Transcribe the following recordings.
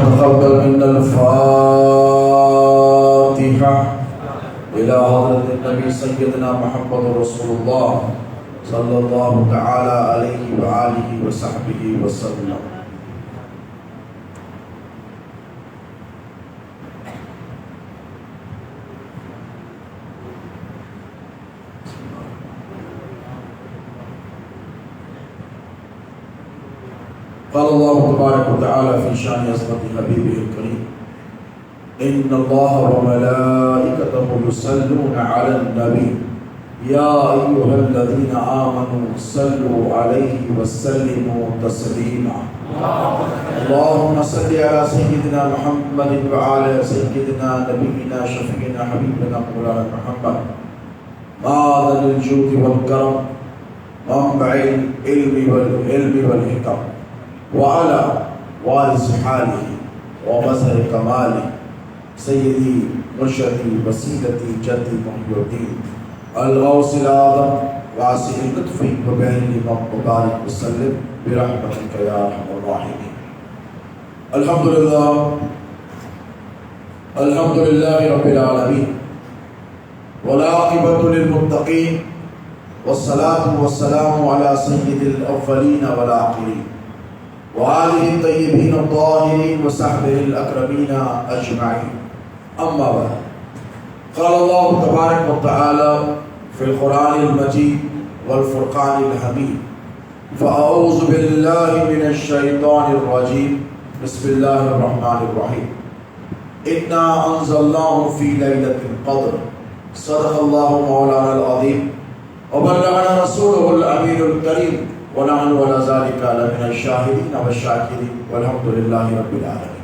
وتقبل منا الفاتحة إلى حضرة النبي سيدنا محمد رسول الله صلى الله تعالى عليه وآله وصحبه وسلم. قال الله تبارك وتعالى في شان عظمة حبيبه الكريم: إن الله وملائكته يصلون على النبي يا أيها الذين آمنوا صلوا عليه وسلموا تسليما. اللهم صل على سيدنا محمد وعلى سيدنا نبينا شفيعنا حبيبنا مولانا محمد معدن الجود والكرم منبع العلم والحكم وعلى وارث حاله ومظهر كماله سيدي مرشدي وسيلتي جدي محي الدين الغوث الأعظم واسع اللطف وبهل مبارك وسلم برحمتك يا أرحم الراحمين. الحمد لله رب العالمين والعاقبة للمتقين والصلاة والسلام على سيد الأولين والآخرين وآله الطيبين الطاهرين وصحبه الأكرمين أجمعين. أما بعد، قال الله تبارك وتعالى في القرآن المجيد والفرقان الحميد: فأعوذ بالله من الشيطان الرجيم بسم الله الرحمن الرحيم إنا أنزلناه في ليلة القدر صدق الله مولانا العظيم وبلغنا رسوله الأمين الكريم ونحن على ذلك لمن الشاهدين والشاكرين والحمد لله رب العالمين.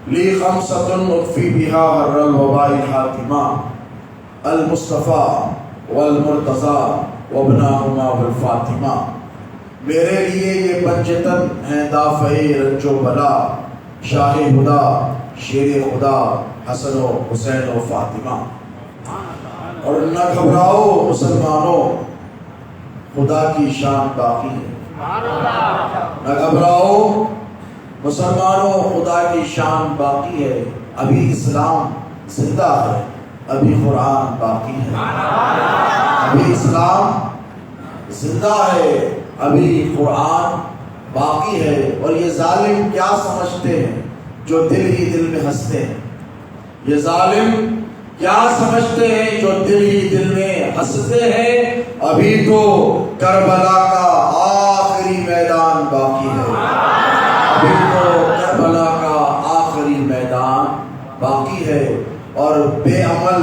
لي خمسة أطفي بها هر الوباء الحاتمة المصطفى والمرتضى وابناهما والفاطمہ. میرے لیے یہ پنجتن ہیں دافع رنج و بلا، شاہ خدا شیر خدا حسن و حسین و فاطمہ. اور نہ گھبراؤ مسلمانوں، خدا کی شان باقی ہے. نہ گھبراؤ مسلمانوں، خدا کی شان باقی ہے. ابھی اسلام زندہ ہے، ابھی قرآن باقی ہے. ابھی اسلام زندہ ہے، ابھی قرآن باقی ہے. اور یہ ظالم کیا سمجھتے ہیں جو دل ہی دل میں ہنستے ہیں؟ یہ ظالم کیا سمجھتے ہیں جو دل ہی دل میں ہنستے ہیں؟ ابھی تو کربلا کا آخری میدان باقی ہے. ابھی تو کربلا کا آخری میدان باقی ہے. اور بے عمل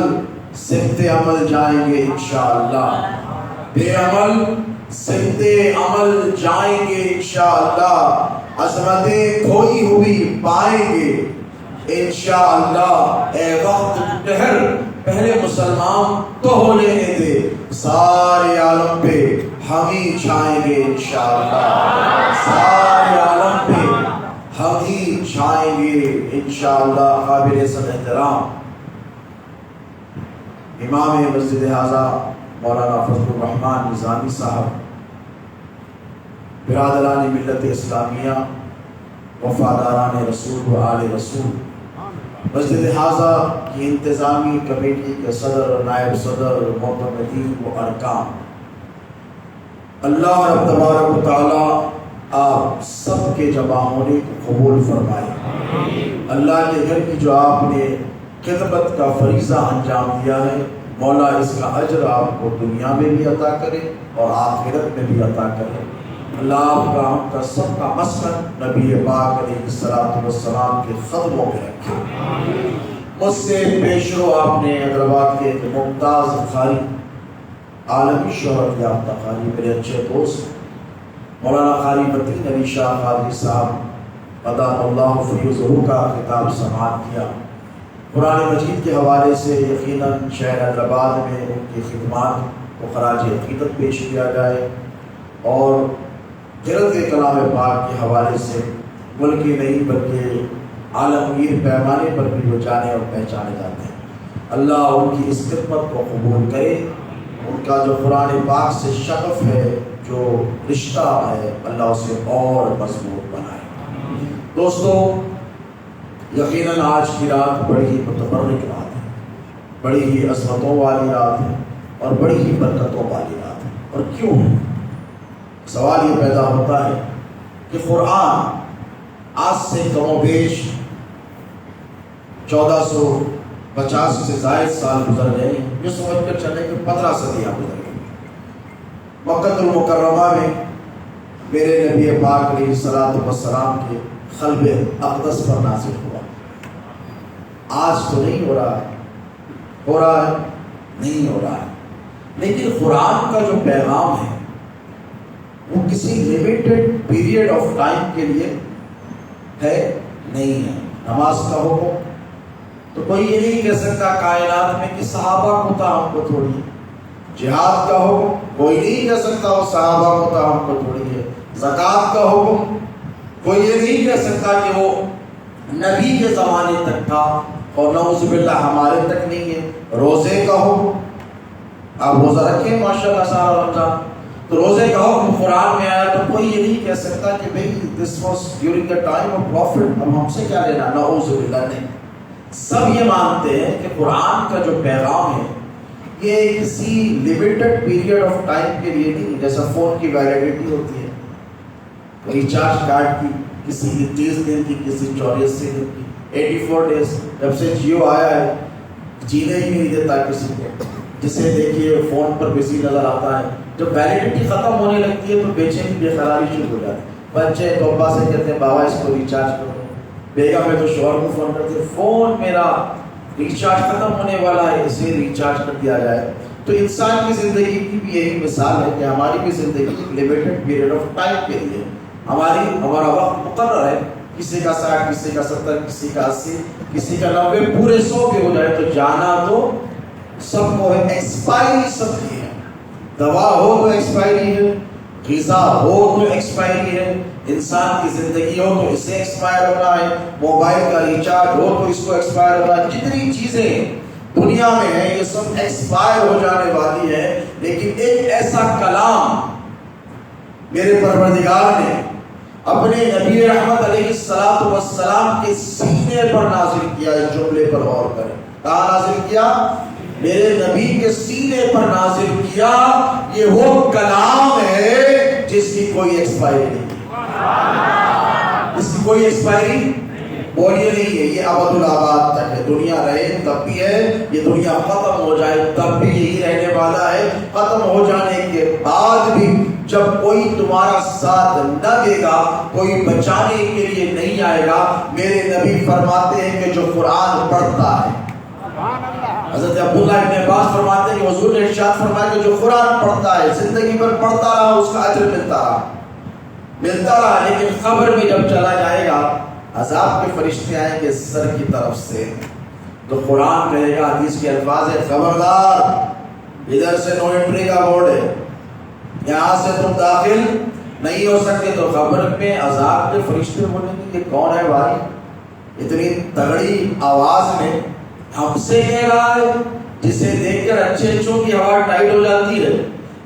سمت عمل جائیں گے انشاءاللہ. بے عمل سمت عمل جائیں گے انشاءاللہ. عظمتیں کھوئی ہوئی پائیں گے انشاءاللہ. اے وقت دہر پہلے مسلمان تو ہو لینے دے، سارے عالم پہ ہم ہی چھائیں گے انشاءاللہ. سارے عالم پہ ہم ہی چھائیں گے انشاءاللہ. قابل صد احترام امام مسجد اعظم مولانا فضل الرحمان نظامی صاحب، برادران ملت اسلامیہ، وفاداران رسول و آل رسول، مسجد اعظم کی انتظامی کمیٹی کے صدر، نائب صدر، معتمدین و ارکان، اللہ رب تبارک و تعالی آپ سب کے جمع ہونے کو قبول فرمائے. اللہ کے گھر کی جو آپ نے خدمت کا فریضہ انجام دیا ہے، مولا اس کا اجر آپ کو دنیا میں بھی عطا کرے اور آخرت میں بھی عطا کرے. اللہ آپ کا ہم کا سب کا مسکن نبی پاک علیہ السلام کے قدموں میں رکھے. مجھ سے پیش رو آپ نے حیدرآباد کے ایک ممتاز قاری، عالمی شہرت یافتہ قاری، میرے اچھے دوست مولانا قاری متین علی شاہ قادری صاحب قدام اللہ فیضہ کا خطاب سماعت کیا. قرآن مجید کے حوالے سے یقیناً شہر حیدرآباد میں ان کی خدمات کو خراج عقیدت پیش کیا جائے اور جلد کلام پاک کے حوالے سے ملک ہی نہیں بلکہ عالمگیر پیمانے پر بھی وہ جانے اور پہچانے جاتے ہیں. اللہ ان کی اس خدمت کو قبول کرے. ان کا جو قرآن پاک سے شغف ہے، جو رشتہ ہے، اللہ اسے اور مضبوط بنائے. دوستو یقیناً آج کی رات بڑی ہی متبرک رات ہے، بڑی ہی عظمتوں والی رات ہے اور بڑی ہی برکتوں والی رات ہے۔ اور کیوں ہے؟ سوال یہ پیدا ہوتا ہے کہ قرآن آج سے کم و بیش 1450 سے زائد سال گزر گئے، یہ سمجھ کر چلے کہ 15 صدیاں گزر گئی۔ مکہ المکرمہ میں میرے نبی پاک علیہ الصلوۃ والسلام کے قلب اقدس پر نازل ہوا۔ آج تو نہیں ہو رہا ہے، ہو رہا ہے نہیں ہو رہا ہے، لیکن قرآن کا جو پیغام ہے وہ کسی لمیٹڈ پیریڈ آف ٹائم کے لیے ہے نہیں ہے۔ نماز کا حکم تو کوئی یہ نہیں کہہ سکتا کائنات میں کہ صحابہ کو تھا ہم کو تھوڑی ہے۔ جہاد کا حکم کوئی نہیں کہہ سکتا وہ صحابہ کو تھا ہم کو تھوڑی ہے۔ زکوٰۃ کا حکم کوئی یہ نہیں کہہ سکتا کہ وہ نبی کے زمانے تک تھا اور نعوذ باللہ ہمارے تک نہیں ہے۔ روزے کا حکم آپ روزہ رکھیں ماشاءاللہ سارا رمضان، تو روزے کا حکم قرآن میں آیا تو کوئی یہ نہیں کہہ سکتا کہ بھئی this was during the time of prophet, اب ہم سے کیا لینا، نعوذ باللہ نہیں۔ سب یہ مانتے ہیں کہ قرآن کا جو پیغام ہے یہ کسی لمیٹڈ پیریڈ آف ٹائم کے لیے نہیں، جیسا فون کی ویلیڈیٹی ہوتی ہے، ریچارج کارڈ کی کسی 30 دن کی، کسی 84 دن کی، 84 ڈیز۔ جب سے جیو آیا ہے جینے ہی نہیں دیتا کسی کو، جسے دیکھیے فون پر بزی نظر آتا ہے۔ جب ویلیڈیٹی ختم ہونے لگتی ہے تو بے چینی بے قراری شروع ہو جاتی ہے۔ بچے تو ابا سے کہتے ہیں بابا اس کو ریچارج کرو، بیگم ہے تو شوہر کو فون کرتے ہیں فون میرا ریچارج ختم ہونے والا ہے، اسے ریچارج کر دیا جائے۔ تو انسان کی زندگی کی بھی یہی مثال ہے کہ ہماری بھی زندگی ایک لمیٹڈ پیریڈ آف ٹائم کے لیے ہمارا وقت مقرر ہے، کسی کا 60، کسی کا 70، کسی کا 80، کسی کا 90، پورے 100 بھی ہو جائے تو جانا تو سب کو ہے۔ ایکسپائری سب کی ہے، دوا ہو تو ایکسپائری ہے، غذا ہو تو ایکسپائری ہے، انسان کی زندگی ہو تو اسے ایکسپائر ہونا ہے، موبائل کا ریچارج ہو تو اس کو ایکسپائر ہونا ہے۔ جتنی چیزیں دنیا میں ہیں یہ سب ایکسپائر ہو جانے والی ہے، لیکن ایک ایسا کلام میرے پروردگار نے اپنے نبی رحمت علیہ السلام کے سینے پر نازل کیا۔ اس جملے پر غور کریں، کہاں نازل کیا؟ میرے نبی کے سینے پر نازل کیا۔ یہ وہ کلام ہے جس کی کوئی ایکسپائری نہیں، اس کی کوئی ایکسپائری بولیے نہیں ہے، یہ ابد الآباد تک ہے۔ دنیا رہے تب بھی ہے، یہ دنیا ختم ہو جائے تب بھی یہی رہنے والا ہے۔ ختم ہو جانے کے بعد بھی جب کوئی تمہارا ساتھ نہ دے گا، کوئی بچانے کے لیے نہیں آئے گا، میرے نبی فرماتے ہیں کہ جو قرآن پڑھتا ہے، حضرت عبداللہ ابن عباس فرماتے ہیں کہ حضور نے ارشاد فرمایا کہ جو قرآن پڑھتا ہے زندگی بھر پڑھتا رہا اس کا اجر ملتا رہا، لیکن قبر میں جب چلا جائے گا عذاب کے فرشتے آئیں گے سر کی طرف سے، تو قرآن کہے گا، حدیث کے الفاظ ہے، خبردار ادھر سے نو انٹری کا بورڈ ہے، یہاں سے تم داخل نہیں ہو سکتے۔ تو قبر میں عذاب کے فرشتے بولیں گے یہ کون ہے بھائی، اتنی تگڑی آواز میں ہم سے کہہ رہا ہے، جسے دیکھ کر اچھے اچھوں کی ہوا ٹائٹ ہو جاتی ہے،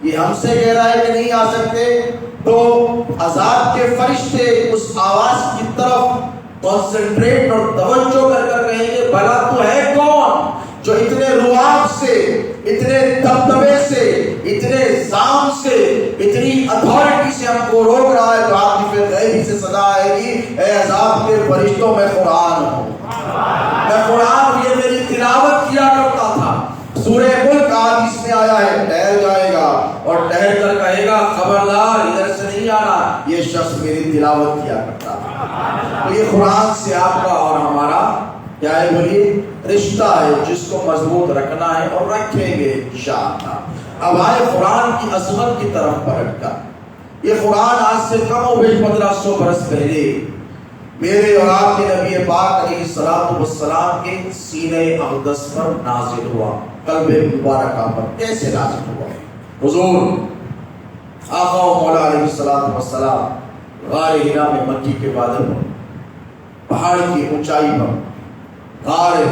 یہ ہم سے کہہ رہا ہے کہ نہیں آ سکتے۔ تو عذاب کے فرشتے اس آواز کی طرف کنسنٹریٹ اور توجہ کر کر کہیں گے بھلا تو ہے کون جو اتنے رعب سے، اتنے دبدبے سے، اتنے زام سے، اتنی اتھارٹی سے ہم کو روک رہا ہے۔ تو آپ کی پھر غیبی سے صدا آئے گی، اے عذاب کے فرشتوں میں قرآن ہوں، میں قرآن یہ میری تلاوت کیا کرتا تھا۔ سورہ ملک آج اس میں آیا ہے، ٹہر جائے گا اور ٹہر کر کہے گا خبردار ادھر سے نہیں آنا، یہ شخص میری تلاوت کیا کرتا تھا۔ تو یہ قرآن سے آپ کا اور ہمارا کیا ہے بولیے رشتہ ہے، جس کو مضبوط رکھنا ہے اور رکھیں گے انشاءاللہ۔ اب آئے قرآن کی عظمت کی طرف پلٹ کر، یہ قرآن آج سے کم و بیش 1500 برس پہلے میرے اور آپ کے نبی پاک علیہ السلام کے سینے اقدس پر نازل ہوا، قلب مبارکہ پر۔ کیسے نازل ہوا؟ حضور آقا و مولا علیہ السلام غار ہرا میں مکی کے وادی پر، پہاڑ کی اونچائی پر غار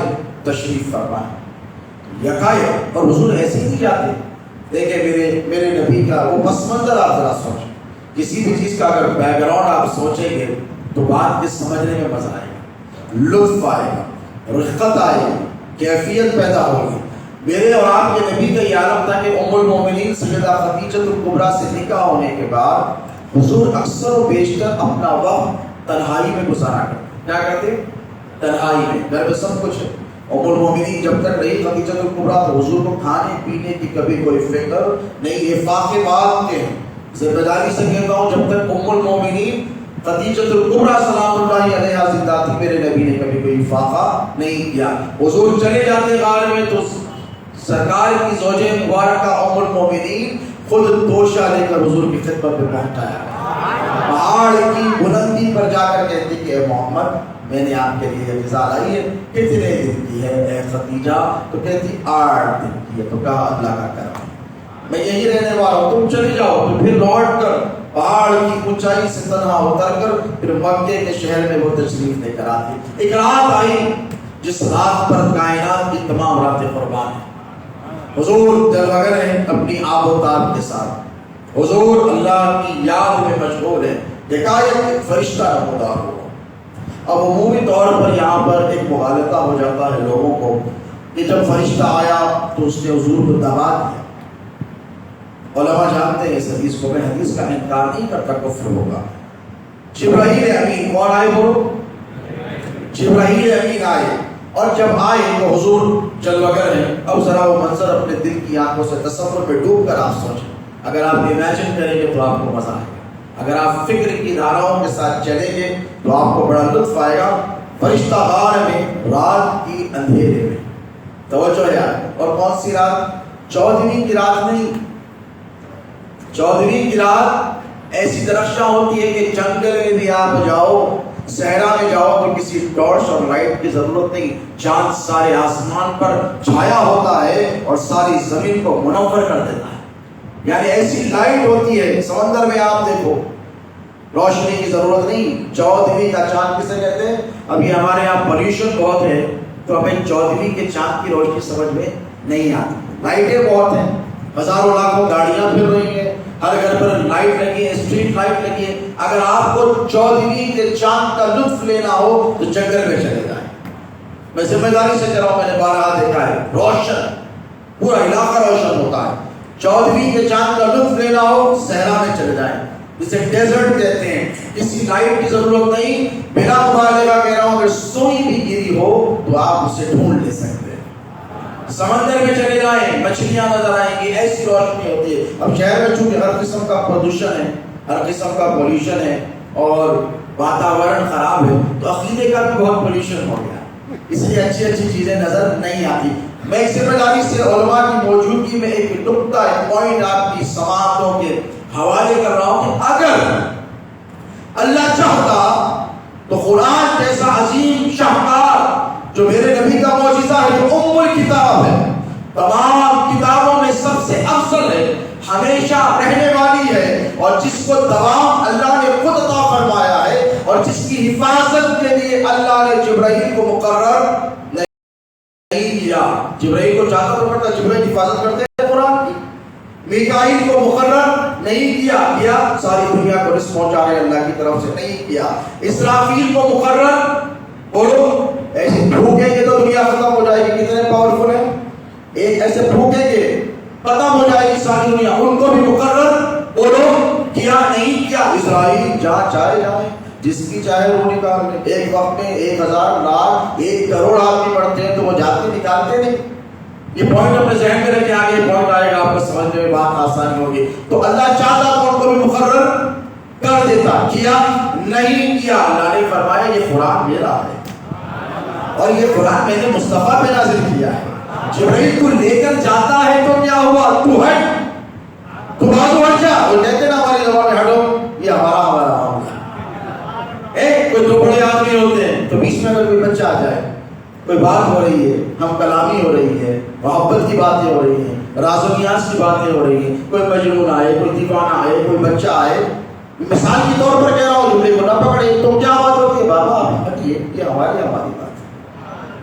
تشریف فرمائے یکایک، اور حضور ایسے ہی جاتے۔ دیکھیں میرے نبی کا وہ پس منظر آپ ذرا سوچیں، کسی بھی چیز کا اگر بیک گراؤنڈ آپ سوچیں گے تو بات کے سمجھنے میں مزہ آئے گا، لطف آئے گا، رفقت آئے گی، کیفیت پیدا ہوگی۔ میرے اور آپ کے نبی کا یہ عالم تھا کہ ام المومنین سیدہ خدیجہ الکبریٰ سے نکاح ہونے کے بعد حضور اکثر و بیشتر اپنا وقت تنہائی میں گزارا کرتے۔ کیا کرتے؟ تنہائی میں۔ گھر میں سب کچھ ہے، ام المومنین جب تک رہی خدیجہ الکبریٰ تو حضور کو کھانے پینے کی کبھی کوئی فکر نہیں۔ یہ فاقے بات کے ذمہ داری سے کہتا ہوں، جب تک ام المومنین خدیجہ الکبریٰ سلام اللہ علیہا زندہ تھی میرے نبی نے کبھی کوئی فاقہ نہیں کیا۔ حضور چلے جاتے غار میں تو سرکار کی زوج مبارکہ ام المومنین خود توشہ لے کر حضور کی خدمت میں پہنچایا، پہاڑ کی بلندی پر جا کر کہتی کہ اے محمد میں نے آپ کے لیے غذا لائی ہے، کتنے دن کی ہے اے خدیجہ؟ تو کہتی 8 دن کی ہے۔ تو کہا اللہ کا کرم، میں یہی رہنے والا ہوں، تم چلے جاؤ۔ تو پھر لوٹ کر پہاڑ کی اونچائی سے تنہا اتر کر پھر مکے کے شہر میں وہ تشریف لے کر آتی۔ ایک رات آئی جس رات پر کائنات کی تمام راتیں قربان ہیں۔ حضور جلوگر ہیں اپنی آب و تاب کے ساتھ، حضور اللہ کی یاد میں مشغول ہے۔ دیکھا ایک فرشتہ نمودار ہوا۔ اب عمومی طور پر یہاں پر ایک مغالطہ ہو جاتا ہے لوگوں کو کہ جب فرشتہ آیا تو اس نے حضور کو دبا دیا۔ علماء جانتے ہیں اس حدیث کو، میں حدیث کا انکار نہیں کرتا، کفر ہوگا۔ جبرائیل امین کون آئے؟ بولو، جبرائیل امین آئے، اور جب آئے تو حضور جلوگر ہیں۔ اب ذرا وہ منظر اپنے دل کی آنکھوں سے تصور میں ڈوب کر آپ سوچیں، اگر آپ امیجن کریں گے تو آپ کو مزہ آئے گا، اگر آپ فکر کی دھاراؤں کے ساتھ چلیں گے تو آپ کو بڑا لطف آئے گا۔ فرشتہ غار میں رات کی اندھیرے میں، توجہ ہے، اور کون سی رات؟ 14ویں کی رات نہیں، 14ویں کی رات ایسی درخشاں ہوتی ہے کہ جنگل میں بھی آپ جاؤ، صحرا میں جاؤ تو کسی ٹارچ اور لائٹ کی ضرورت نہیں، چاند سارے آسمان پر چھایا ہوتا ہے اور ساری زمین کو منور کر دیتا ہے، یعنی ایسی لائٹ ہوتی ہے۔ سمندر میں آپ دیکھو روشنی کی ضرورت نہیں۔ 14ویں کا چاند کسے کہتے ہیں؟ ابھی ہمارے یہاں پولیوشن بہت ہے تو ہمیں 14ویں کے چاند کی روشنی سمجھ میں نہیں آتی۔ لائٹیں بہت ہیں، ہزاروں لاکھوں گاڑیاں پھر رہی ہیں، ہر گھر پر لائٹ لگی ہے، اسٹریٹ لائٹ لگی ہے۔ اگر آپ کو 14ویں کے چاند کا لطف لینا ہو تو جنگل میں چلے جائیں۔ میں ذمہ داری سے کہہ رہا ہوں، میں نے بارہا دیکھا ہے، روشن پورا علاقہ روشن ہوتا ہے۔ 14ویں کے چاند کا لطف لینا ہو صحرا میں چلے جائیں، جسے ڈیزرٹ کہتے ہیں، کسی لائٹ کی ضرورت نہیں۔ بنا مبالغہ کہہ رہا ہوں، اگر سوئی بھی گری ہو تو آپ اسے ڈھونڈ لے سکتے ہیں۔ سمندر میں چلے جائیں، مچھلیاں نظر آئیں گی، ایسی روشنی ہوتی ہے۔ اب شہر میں چونکہ ہر قسم کا پردوشن ہے، ہر قسم کا پولوشن ہے اور واتاورن خراب ہے، تو عقیدے کا بھی بہت پولوشن ہو گیا، اس لیے اچھی اچھی چیزیں نظر نہیں آتی۔ میں ایک ذمہ داری سے علماء کی موجودگی میں ایک نقطہ، ایک پوائنٹ آپ کی سماعتوں کے حوالے کر رہا ہوں کہ اگر اللہ چاہتا تو قرآن جیسا عظیم شاہکار جو میرے نبی کا معجزہ ہے، جو ام الکتاب ہے، تمام کتابوں میں سب سے افضل ہے، ہمیشہ رہنے والی ہے، اور جس کو دوام اللہ نے خود عطا فرمایا ہے، اور جس کی حفاظت کے لیے اللہ نے جبرائیل کو مقرر نہیں کیا۔ جبرائیل کو چاہتا تو کرتا، جبرائیل حفاظت کرتے ہیں قرآن کی۔ میکائیل کو مقرر نہیں کیا، ساری دنیا کو رزق پہنچا رہے اللہ کی طرف سے نہیں کیا۔ اسرافیل کو مقرر، بولو ایسے پھونکیں گے تو دنیا ختم ہو جائے گی، کتنے پاورفل ہیں، ایک ایسے پھونکیں گے ختم ہو جائے گی ساری دنیا، ان کو بھی مقرر بولو کیا نہیں کیا۔ اسرائیل جہاں چاہے جائیں، جس کی چاہے وہ نکال لیں، ایک وقت میں 1000 لاکھ 1 کروڑ آدمی پڑھتے ہیں تو وہ جاتے نکالتے نہیں۔ یہ پوائنٹ اپنے ذہن میں رکھیں، آگے پوائنٹ آئے گا آپ کو سمجھنے میں بات آسانی ہوگی۔ تو اللہ چاہتا تو ان کو بھی مقرر کر دیتا، کیا نہیں کیا۔ اللہ نے فرمایا یہ قرآن میرا ہے اور یہ قرآن میں نے مصطفیٰ پہ نازل کیا ہے۔ جبرائیل کو لے کر جاتا ہے تو کیا ہوا؟ تو ہٹ، تو بازو ہٹ جا۔ وہ کہتے نا ہماری زبان میں ہٹو، یہ ہمارا معاملہ ہے۔ کوئی دو بڑے آدمی ہوتے ہیں تو بیچ میں اگر کوئی بچہ آ جائے، کوئی بات ہو رہی ہے، ہم کلامی ہو رہی ہے، محبت کی باتیں ہو رہی ہیں، راز و نیاز کی باتیں ہو رہی ہیں، کوئی مجنون آئے، کوئی دیوانہ آئے، کوئی بچہ آئے، مثال کے طور پر کہہ رہا ہوں، جملے کو نہ پکڑے تو کیا بات ہوتی ہے؟ بابا آپ ہٹیے، یہ ہماری بات ہے،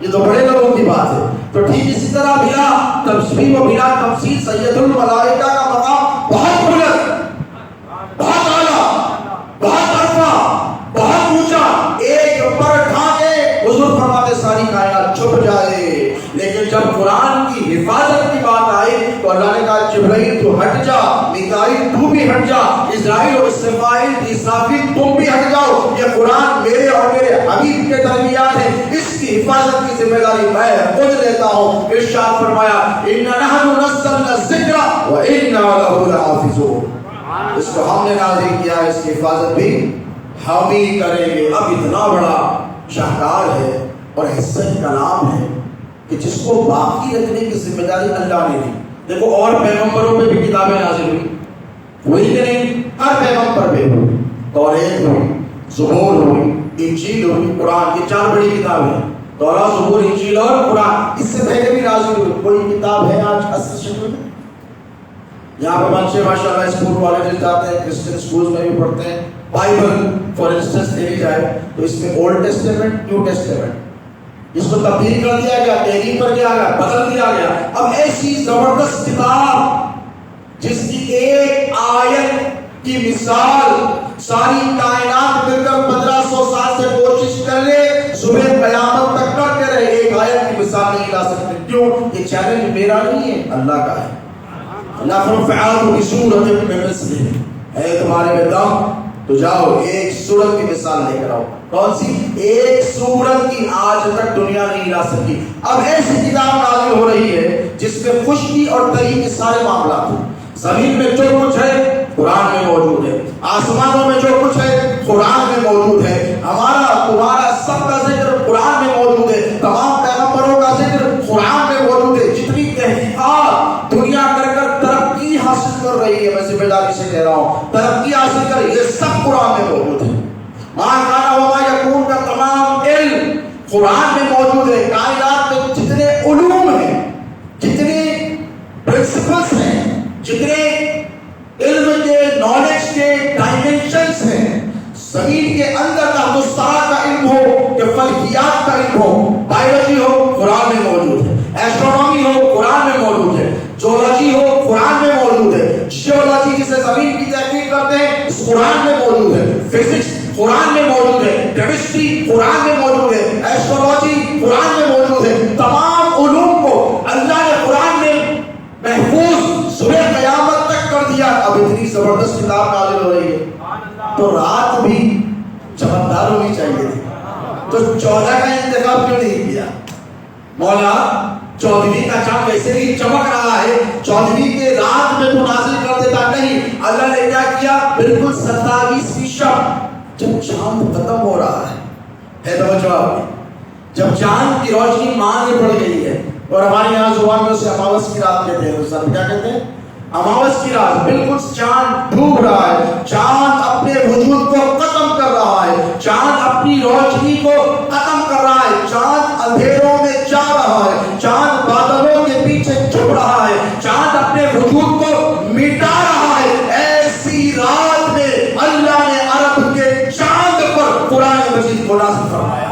یہ تو بڑے لوگوں کی بات ہے۔ تو ٹھیک اسی طرح بلا تفصیل و بلا تفصیل سید الملائکہ کا مقام بہت بلند، بہت اعلیٰ، بہت عرفہ، بہت اونچا، حضور فرماتے ساری کائنات چھپ جائے، لیکن جب قرآن کی حفاظت کی بات آئی تو اللہ نے کہا جبرائیل تو ہٹ جا، میکائیل تو بھی ہٹ جا، اسرائیل اور اسرافیل تم بھی ہٹ جاؤ، یہ قرآن میرے اور میرے حبیب کے درمیان ہے، اس کی حفاظت کی ذمہ داری میں خود لیتا ہوں۔ ارشاد فرمایا اِنَّا نَحْنُ نَزَّلْنَا الذِّكْرَ وَإِنَّا لَهُ لَحَافِظُونَ، اس کو ہم نے نازل کیا ہے، اس کی حفاظت بھی ہم ہی کریں گے۔ اب اتنا بڑا شاہکار ہے اور حصہ کلام ہے کہ جس کو باقی رکھنے کی ذمہ داری اللہ نے دی۔ دیکھو اور پیغمبروں پہ بھی کتابیں نازل ہوئی، وہی کہ نہیں؟ ہر پیغمبر پہ ہوئی، توریت ہوئی، زبور ہوئی، انجیل ہوئی، قرآن، یہ 4 بڑی کتابیں ہیں، توراۃ، زبور، انجیل اور قرآن۔ اس سے پہلے بھی نازل ہوئی، کوئی کتاب ہے آج اصل شکل میں؟ یہاں پہ بچے ماشاءاللہ اسکول کالجز جاتے ہیں، کرسچن اسکولز میں بھی پڑھتے ہیں، بائبل فار انسٹنس لے جائے تو اس میں اولڈ ٹیسٹمنٹ، نیو ٹیسٹمنٹ، اس کو تبدیل کر دیا گیا، تحریف کر دیا گیا، بدل دیا گیا۔ اب ایسی زبردست کتاب جس کی ایک آیت کی مثال ساری کائنات مل کر 1500 سال سے کوشش کر لے، صبح قیامت تک کرتے رہے، ایک آیت کی مثال نہیں لا سکتے۔ کیوں؟ یہ چیلنج میرا نہیں ہے، اللہ کا ہے۔ اللہ فعال بسورۃ من مثلہ، ہے تمہارے میں دم تو جاؤ ایک سورت کی مثال لے کر آؤ۔ کون سی؟ ایک سورت کی آج تک دنیا نہیں لا سکی۔ اب ایسی کتاب نازل ہو رہی ہے جس میں خشکی اور تری کے سارے معاملات ہیں۔ زمین میں جو کچھ ہے قرآن میں موجود ہے، آسمانوں میں جو کچھ ہے قرآن میں موجود ہے، ہمارا تمہارا سب کا ذکر قرآن میں موجود ہے، تمام پیغمبروں کا ذکر قرآن میں موجود ہے۔ جتنی تحقیقات دنیا کر کر ترقی حاصل کر رہی ہے، میں ذمہ داری سے کہہ رہا ہوں، ترقی حاصل کر، یہ سب قرآن میں موجود ہے۔ ماں کانا وما یکون کا تمام علم قرآن میں موجود ہے۔ کائنات میں جتنے علوم ہیں، جتنے پرنسپلز ہیں، جتنے علم کے نالج کے ڈائمینشنز ہیں، زمین کے اندر کا مسترا کا علم ہو کہ فلکیات کا علم ہو، بایولوجی ہو قرآن میں موجود ہے، ایسٹرونومی ہو قرآن میں موجود ہے، جیولوجی ہو قرآن میں موجود ہے، جیولوجی جسے زمین کی تحقیق کرتے ہیں اس قرآن میں موجود ہے، فزکس قرآن میں موجود ہے، کیمسٹری قرآن میں موجود ہے، ایسٹرولوجی قرآن میں موجود ہے۔ تمام علوم کو اللہ نے قرآن میں محفوظ صبح قیامت تک کر دیا۔ اب اتنی زبردست کتاب نازل ہو رہی ہے تو رات بھی چمکدار ہونی چاہیے تھی، تو 14 کا انتخاب کیوں نہیں کیا؟ مولا 14ویں کا چاند ویسے ہی چمک رہا ہے، 14ویں کے رات میں تو نازل کر دیتا، نہیں، اللہ نے کیا کیا؟ بالکل 27ویں شب جب چاند ختم ہو رہا ہے توجہ آپ نے، جب چاند کی روشنی ماند پڑ گئی ہے، اور ہمارے یہاں زبان میں اسے اماوس کی رات کہتے ہیں، سب کیا کہتے ہیں؟ اماوس کی رات، بالکل چاند ڈوب رہا ہے، چاند اپنے وجود کو ختم کر رہا ہے، چاند اپنی روشنی کو ختم کر رہا ہے، چاند اندھیروں میں جا رہا ہے، چاند بادلوں کے پیچھے چھپ رہا ہے، چاند اپنے وجود کو مٹا رہا ہے۔ ایسی رات میں اللہ نے عرب کے چاند پر قرآن مجید کو نازل فرمایا۔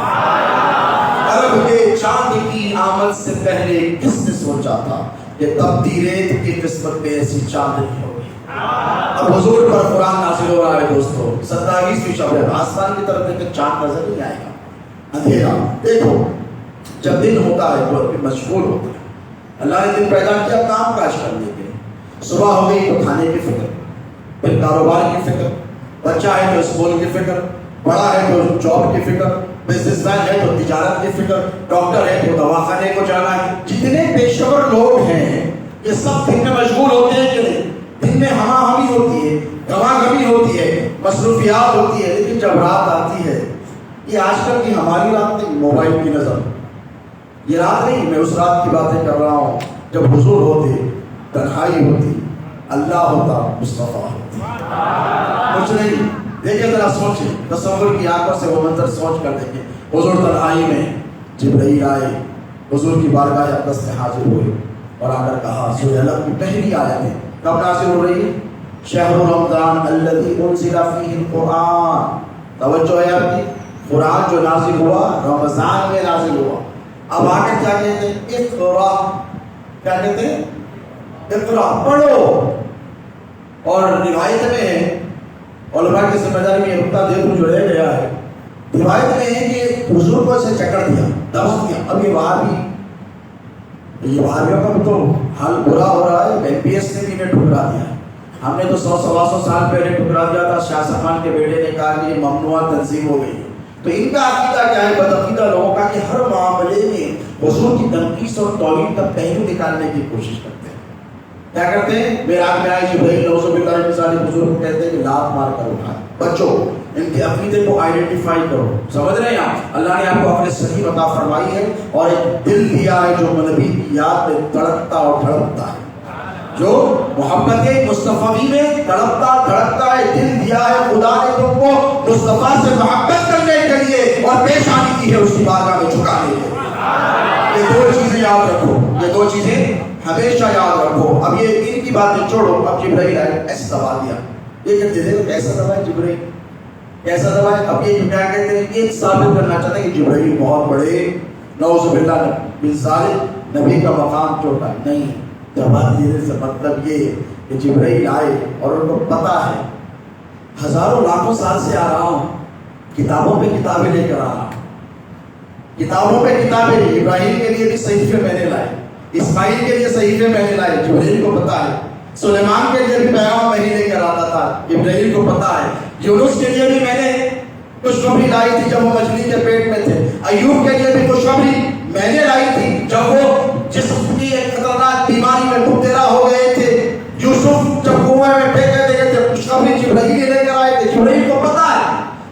عرب کے چاند کی آمد سے پہلے کس نے سوچا تھا کہ تبدی ریت کی قسمت میں ایسی چاند نہیں ہوگی؟ اب حضور پر قرآن نازل ہو رہا ہے دوستو، 27ویں شب ہے، آسمان کی طرف دیکھ چاند نظر نہیں آئے گا، اندھیرا۔ دیکھو جب دن ہوتا ہے تو مشغول ہوتا ہے، اللہ نے دن پیدا کیا کام کاج کرنے کے، صبح ہو گئی تو کھانے کی فکر، پھر کاروبار کی فکر، بچہ ہے تو اسکول کی فکر، بڑا ہے تو جاب کی فکر، بزنس مین ہے تو تجارت کی فکر، ڈاکٹر ہے تو دواخانے کو جانا ہے۔ جتنے پیشور لوگ ہیں یہ سب دن میں مشغول ہوتے ہیں کہ نہیں؟ دن میں ہما ہمی ہوتی ہے، گواہ گمی ہوتی ہے، مصروفیات ہوتی ہے، لیکن جب رات آتی ہے، یہ آج کل کی ہماری رات نہیں، موبائل کی نظر، یہ رات نہیں، میں اس رات کی باتیں کر رہا ہوں جب حضور ہوتے، تنہائی ہوتی، اللہ ہوتا، مصطفیٰ ہوتا، کچھ نہیں۔ دیکھیں ذرا سوچیں، تصور کی آنکھوں سے وہ منظر سوچ کر دیکھیں، حضور تنہائی میں، جبرائیل آئے، حضور کی بارگاہ اقدس میں حاضر ہوئے اور آ کر کہا، سورہ الحمد کی پہلی آیت ہے، کب نازل ہو رہی ہے؟ شہر رمضان الذی انزل فیہ القرآن، توجہ ہے آپ کی، قرآن جو نازل ہوا رمضان میں نازل ہوا۔ اب آ کر کیا کہتے ہیں؟ اقرا، کیا کہتے ہیں؟ اقرا، پڑھو۔ اور روایت میں ہے، علماء کی ذمہ داری میں نقطہ دے دوں جو رہ گیا ہے، روایت میں ہے کہ حضور کو اسے چکر دیا، دبا دیا. اب یہ وہابیوں کا بھی تو حال برا ہو رہا ہے. این پی ایس نے بھی انہیں ٹھکرا دیا. ہم نے تو 100-125 سال پہلے ٹھکرا دیا تھا. شاہ سلمان کے بیٹے نے کہا کہ یہ ممنوع تنظیم ہو گئی. تو ان کا عقیدہ کیا ہے؟ بدعقیدہ لوگوں کا کہ ہر معاملے میں حضور کی تنقیص اور توہین کا پہلو نکالنے کی کوشش کرتے ہیں. کیا کرتے ہیں؟ معراج میں آئے جبرائیل نعوذ باللہ من ذالک حضور کو کہتے ہیں کہ لات مار کر اٹھائے. بچوں ان کے عقیدے کو آئیڈینٹیفائی کرو. سمجھ رہے ہیں آپ؟ اللہ نے آپ کو اپنے صحیح عطا فرمائی ہے اور ایک دل دیا ہے جو نبی کی یاد میں تڑپتا اور دھڑکتا ہے، جو محبت مصطفی میں تڑپتا دھڑکتا ہے. دل دیا ہے خدا نے تم کو مصطفیٰ سے محبت کرنے کے لیے اور پیشانی کی ہے اس کی بارگاہ میں جھکانے کے لیے. یہ دو چیزیں یاد رکھو، یہ دو چیزیں ہمیشہ یاد رکھو. اب یہ ان کی باتیں چھوڑو. اب جبرائیل آئے ایسا دبا دیا. یہ کہتے تھے کیسا دبائے جبرائیل، کیسا دبائے؟ اب یہ کیا کہتے ہیں؟ یہ ثابت کرنا چاہتے ہیں کہ جبرائیل بہت بڑے نعوذ باللہ من ذالک نبی کا مقام چھوٹا نہیں. دبا دینے سے مطلب یہ کہ جبرائیل آئے اور ان کو پتا ہے ہزاروں لاکھوں سال سے آ رہا ہوں، کتابوں پہ کتابیں لے کر آ رہا ہوں، کتابوں پہ کتابیں. ابراہیم کے لیے بھی صحیفے میں نے لائے، اسماعیل کے لیے صحیفے میں نے لائے. جبرائیل کو پتا ہے. سلیمان کے لیے بھی پیغام میں ہی لے کر آتا تھا، ابراہیم کو پتا ہے. یونس کے لیے بھی میں نے خوشخبری لائی تھی جب وہ مچھلی کے پیٹ میں تھے. ایوب کے لیے بھی خوشخبری میں نے لائی تھی جب وہ جسم کی ایک خطرناک بیماری میں مبتلا ہو گئے تھے. یوسف جب کنویں میں پھینکے گئے تھے خوشخبری جبرائیل لے کر آئے تھے. جبرائیل کو پتا ہے،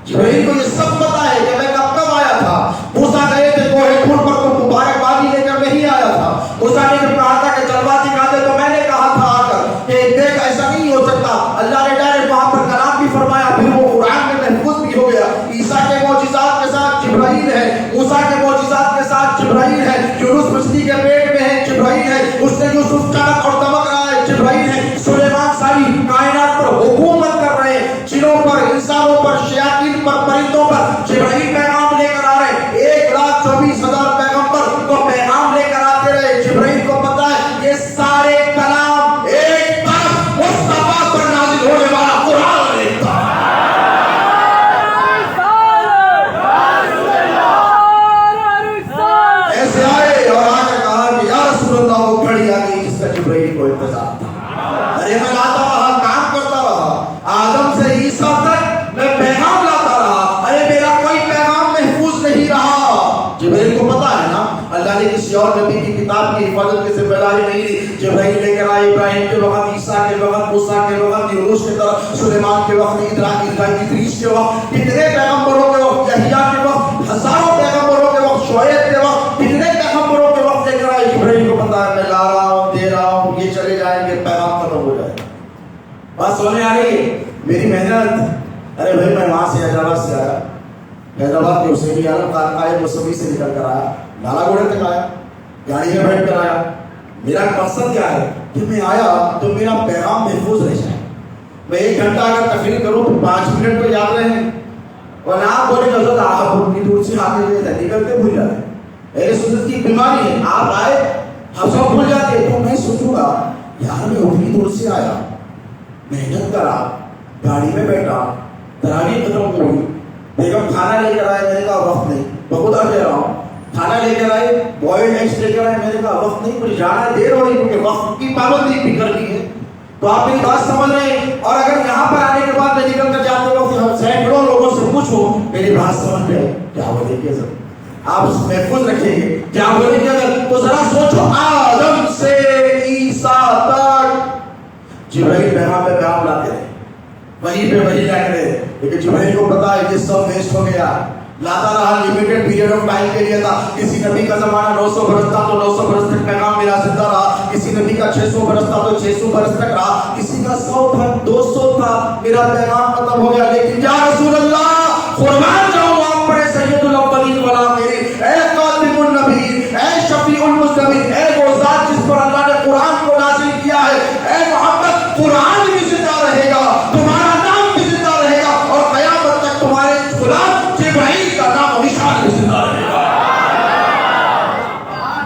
جبرائیل کو یہ سب پتا ہے کہ میں کب آیا تھا. موسیٰ گئے تھے کوہ طور پر تو مبارکبادی لے کر نہیں آیا تھا. موسیٰ نے جب کہا تھا کہ جلوہ دکھا دے تو میں نے کہا تھا آ کر کہ دیکھ ایسا نہیں ہو سکتا. اللہ نے ڈائریکٹ وہاں پر کلام بھی فرمایا، پھر وہ قرآن میں محفوظ بھی ہو گیا. عیسیٰ کے معجزات کے ساتھ جبرائیل ہے، موسیٰ کے معجزات کے ساتھ جبرائیل ہے. یونس مچھلی کے پیٹ میں ہے، جبرائیل ہے. اس نے یوسف چمک اور دمک رہا ہے، جبرائیل ہے. سلیمان ساری کائنات پر حکومت کر رہے ہیں، جنوں پر، انسانوں پر، شیاطین پر، پرندوں پر. جبرائیل پیغام لے کر آ رہے ہیں. 1,24,000 پیغمبر کو پیغام لے کر آتے رہے. جبرائیل کو پتا ہے یہ سارے کلام ایک طرف مصطفیٰ پر نازل ہونے والا قرآن لکھتا ہے. ایسے آئے اور آ کے کہا کہ یا رسول اللہ وہ گھڑی آ گئی جس کا جبرائیل کو انتظار تھا. ارے میں لاتا رہا، کام کرتا رہا، آدم سے عیسیٰ تک میں پیغام لاتا رہا. ارے میرا کوئی پیغام محفوظ نہیں رہا. جبرائیل کو پتا ہے نا اللہ نے کسی اور نبی کی کتاب کی حفاظت کی ذمہ داری نہیں دی. جبرائیل لے کر آئے ابراہیم کے وقت، عیسیٰ کے وقت، موسیٰ کے وقت، یونس کے طرف، سلیمان کے وقت، ادریس کے وقت، کتنے پیغمبروں کے وقت، یحییٰ کے وقت، ہزاروں پیغمبروں کے وقت، شعیب کے وقت، کتنے پیغمبروں کے وقت لے کر آئے. جبرائیل کو پتا ہے میں لا رہا ہوں، دے رہا ہوں، یہ چلے جائیں گے، پیغام ختم ہو جائے گا. بات سمجھ آ رہی ہے میری محنت؟ ارے بھائی میں وہاں سے حیدرآباد سے آیا، حیدرآباد کے حسینی عالم قائم مصوی سے نکل کر آیا، لالا گوڑے تک آیا، گاڑی میں بیٹھ کر آیا. میرا مقصد کیا ہے کہ میں آیا تو میرا پیغام محفوظ رہ جائے. میں 1 گھنٹہ اگر تقریر کروں تو 5 منٹ تو یاد رہیں، اور نہ آپ بولے حضرت آپ اتنی دور سے آ کے نکلتے بھول جاتے ہیں. میرے سنت کی بیماری ہے، آپ آئے ہم سب بھول جاتے ہیں. تو میں سوچوں گا یار میں اتنی دور سے آیا، محنت کرا، گاڑی میں بیٹھا، تراویح ختم ہوئی، بیگم کھانا لے کر آئے، میں نے کہا وقت نہیں، بخدا کہہ رہا ہوں. کھانا لے کر آئے، بوائلڈ ایگز لے کر آئے، میں نے کہا وقت نہیں، مجھے جانا ہے، دیر ہو رہی کیونکہ وقت کی پابندی بھی کرنی ہے. تو آپ میری بات سمجھ رہے ہیں. اور اگر یہاں پر آنے کے بعد میں نکل کر جاتے وقت سینکڑوں لوگوں سے پوچھو میری بات سمجھ رہے کیا بولے گے، آپ محفوظ رکھیں گے کیا بولے گے. تو ذرا سوچو آدم سے عیسیٰ تک جبرائیل پیغام پہ پیغام لاتے رہے، وہیں پہ وہی لاتے رہے. لیکن جبرائیل کو پتا ہے یہ سب ویسٹ ہو گیا. لاتا رہا، لمیٹڈ پیریڈ آف ٹائم کے لیے تھا. کسی نبی کا زمانہ 900 برس تھا تو 900 برس تک پیغام میرا زندہ رہا. کسی نبی کا 600 برس تھا تو 600 برس تک رہا. کسی کا 100 تھا، 200 تھا، میرا پیغام ختم ہو گیا. لیکن یا رسول اللہ قربان جاؤں آپ پر سید الاولین والآخرین، اے خاتم النبیین، اے شفیع المذنبین، اے وہ ذات جس پر اللہ نے قرآن کو نازل کیا ہے. اے محمد قرآن بھی زندہ رہے گا، تمہارا نام بھی زندہ رہے گا، اور قیامت تک تمہارے غلام جبرائیل کا نام و نشان بھی زندہ رہے گا.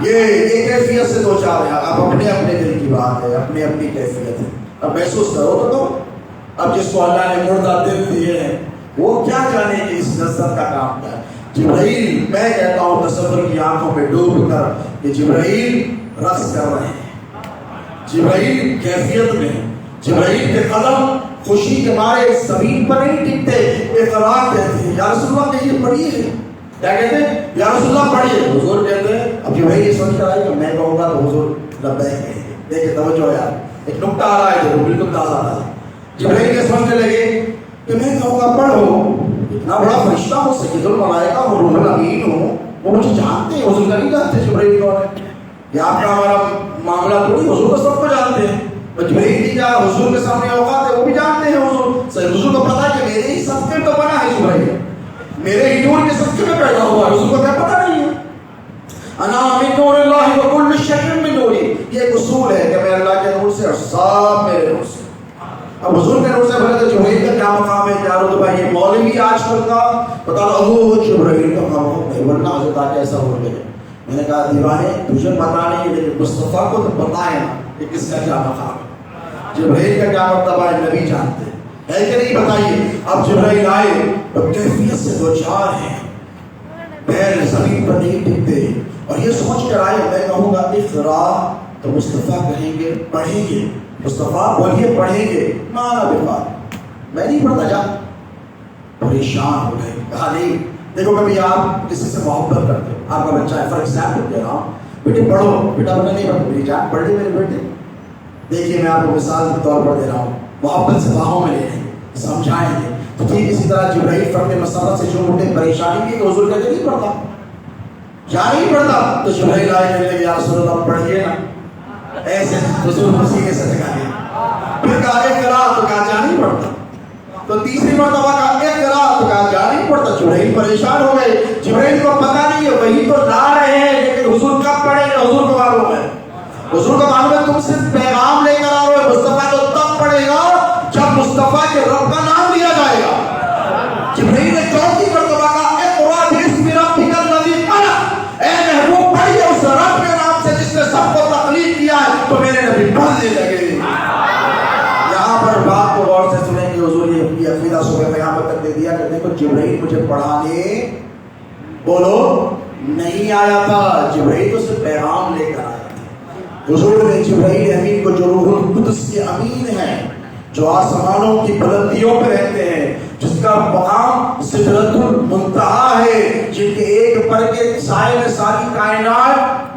یہ کیفیت سے دو چار ہیں. اب اپنے اپنے دل کی بات ہے، اپنی اپنی کیفیت ہے. اب محسوس کرو تو اب جس کو اللہ نے مردہ دل دیے ہیں وہ کیا جانے کہ اس نظر کا کام کیا ہے. جبرائیل میں کہتا ہوں تصور کی آنکھوں پہ ڈوب کر کہ جبرائیل رقص کر رہے ہیں، جبرائیل کیفیت میں، جبرائیل کے قدم خوشی کے مارے زمین پر نہیں ٹکتے، اقرار کہتے ہیں یا رسول اللہ کہیے پڑھیے، کیا کہتے ہیں یا رسول اللہ پڑھیے، حضور کہتے ہیں اب جبرائیل یہ سمجھ کر آئے کہ میں کہوں گا تو حضور لبیک کہیں گے۔ دیکھیں توجہ یار، ایک نکتہ آ رہا ہے جو بالکل تازہ تازہ، جبرائیل یہ سمجھنے لگے کہ میں کہوں گا پڑھو، اتنا بڑا فرشتہ ہو، سید الملائکہ ہو، روح الامین ہو، وہ مجھے جانتے ہیں، حضور کا نہیں جانتے جبرائیل کون ہے، یہ آپ کا ہمارا معاملہ تھوڑی، حضور کو سب کو جانتے ہیں، جبرائیل کی کیا حضور کے سامنے اوقات ہے وہ بھی جانتے ہیں، حضور کو پتا ہے کہ میرے ہی صدقے تو بنا ہے جبرائیل، میرے ہی نور کے صدقے میں پیدا ہوا ہے، حضور کو کیا پتا نہیں ہے، انا من نور اللہ وکل شیء من نوری، یہ ایک اصول ہے کہ میں اللہ کے نور سے اور سب میرے نور سے۔ اب حضور کے نور سے بولے تو جبرائیل کا کیا مقام ہے، کیا رتبہ ہے، یہ مولوی آج کل کا بتا رہا جبرائیل کا مقام ہے، ورنہ حضرت آ کے ایسا ہو گیا۔ میں نے کہا دیوانے تجھے پتا نہیں ہے لیکن مصطفیٰ کو تو پتا ہے نا کہ کس کا کیا مقام ہے، جبرائیل کا کیا مرتبہ ہے نبی جانتے ہے کہ نہیں، بتائیے۔ اب جبرائیل آئے اور کیفیت سے دو چار ہیں، پیر زمین پر نہیں ٹکتے، اور یہ سوچ کر آئے میں کہوں گا اقرا تو مصطفیٰ کہیں گے پڑھیں گے، مصطفیٰ بولیے پڑھیں گے، مانا بفار میں نہیں پڑھتا جا، پریشان ہو گئے، کہا نہیں دیکھو کبھی آپ کسی سے محبت کرتے ہو، آپ کا بچہ ہے، فار ایگزامپل دے رہا ہوں، بیٹے پڑھو، بیٹا بنا نہیں پڑھتا، میری جان پڑھ لے میرے بیٹے، دیکھیے میں آپ کو مثال کے طور پر دے رہا ہوں، محبت سے باہوں میں لے لیں گے، سمجھائیں گے، تو ٹھیک اسی طرح جبرائیل فرق مسئلہ سے جو اٹھے پریشانی کی کہ حضور کہتے نہیں پڑھتا، جا نہیں پڑھتا، تو جبرائیل آئے کہنے لگے یا رسول اللہ پڑھیے نا، ایسے حضور مسیح سے دکھائے، پھر کہا اقرا تو کہا جا نہیں پڑھتا، تو تیسری مرتبہ کہا اقرا تو کہا جا نہیں پڑھتا، جبرائیل پریشان ہو گئے، جبرائیل کو پتا نہیں ہے وہی تو لا رہے ہیں لیکن حضور کب پڑھیں گے، حضور کو معلوم ہے، حضور کو معلوم ہے تم صرف پیغام لے کر آ رہے ہو، مصطفیٰ تو تب پڑھے گا جب مصطفیٰ کے رب کا نام لیا جائے گا۔ جبرائیل نے چوتھی مرتبہ کہا اقرا باسم ربک الذی خلق، اے محبوب پڑھیے اس رب کے نام سے جس نے سب کو تخلیق کیا ہے، تو میرے نبی پڑھنے لگے۔ یہاں پر بات کو غور سے سنیں کہ حضور یہ عقیدہ صبح قیامت تک دے دیا کہ دیکھو جبرائیل مجھے پڑھانے بولو نہیں آیا تھا، جبرائیل تو صرف پیغام لے کر آیا تھا۔ حضور نے جبرائیل امین کو جو روح القدس کے امین ہیں، جو آسمانوں کی بلندیوں پہ رہتے ہیں، جس کا مقام سدرۃ المنتہا ہے، جن کے ایک پر کے سائے میں ساری کائنات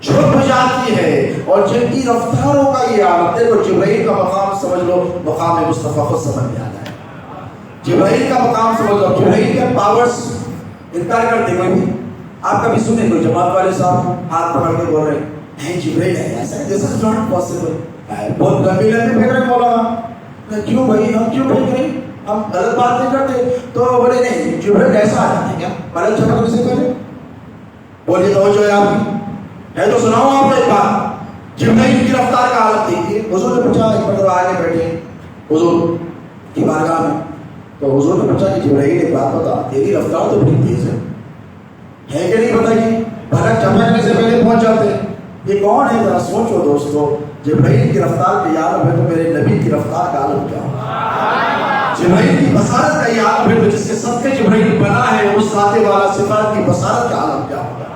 چھپ جاتی ہے، اور جن کی رفتاروں کا یہ عالم، دیکھو جبرائیل کا مقام سمجھ لو مقام مصطفیٰ کو سمجھ میں آتا ہے، جبرائیل کا مقام سمجھ لو، جبرائیل کے پاورز انکار کرتے کوئی بھی، آپ کبھی سنیں کوئی جماعت والے صاحب ہاتھ پکڑ کے بول رہے ہیں جبرائیل ہے ایسا، دس از ناٹ پاسبل، بہت لمبی لمبی پھینک رہے مولانا، کیوں بھائی ہم کیوں پھینک رہے ہیں، ہم غلط بات نہیں کرتے، تو بولے نہیں جبرائیل ایسا آ جاتا ہے کیا، پہلے چھپا سے پہلے بولیے توجہ ہے آپ کی ہے تو سناؤ آپ نے ایک بات، جبرائیل کی رفتار کا حالت دیکھیے، حضور نے پوچھا ایک مرتبہ آگے بیٹھے حضور کی بارگاہ میں، تو حضور نے پوچھا کہ جبرائیل ایک بات بتا، تیری رفتار تو بڑی تیز ہے کہ نہیں بتائیے، بھلک چمکنے سے پہلے پہنچ جاتے ہیں، یہ کون ہے ذرا سوچو دوستو، جبرائیل کی رفتار کا عالم ہے تو میرے نبی کی رفتار کا عالم کیا ہوگا، جبرائیل کی بصارت کا یہ عالم ہے تو جس کے صدقے جبرائیل بنا ہے اس ذات والا صفات کی بصارت کا عالم کیا ہوگا،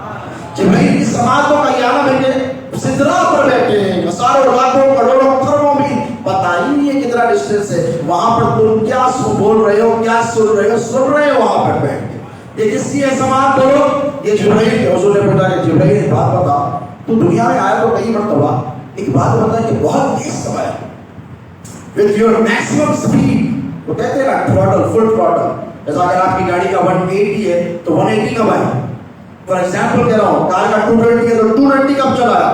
جبرائیل کی سماعتوں کا یہ عالم ہے کہ سدرا پر بیٹھے ہیں، ہزاروں لاکھوں کروڑوں خربوں بھی پتہ ہی نہیں ہے کتنا ڈسٹینس ہے، وہاں پر تم کیا بول رہے ہو، کیا سن رہے ہو وہاں پر بیٹھ کے، یہ کس کی ہے سماعت بولو، یہ جبرائیل کے۔ حضور نے پوچھا کہ جبرائیل ایک بات بتا، تو دنیا میں آیا تو کئی مرتبہ، ایک بات بتا کہ بہت تیز کمایا with your maximum speed، وہ کہتے ہیں نا throttle full throttle، جیسا اگر آپ کی گاڑی کا 180 ہے تو 180 کب آئے، فار ایگزامپل کہہ رہا ہوں کار کا 220 ہے تو 220 کب چلایا،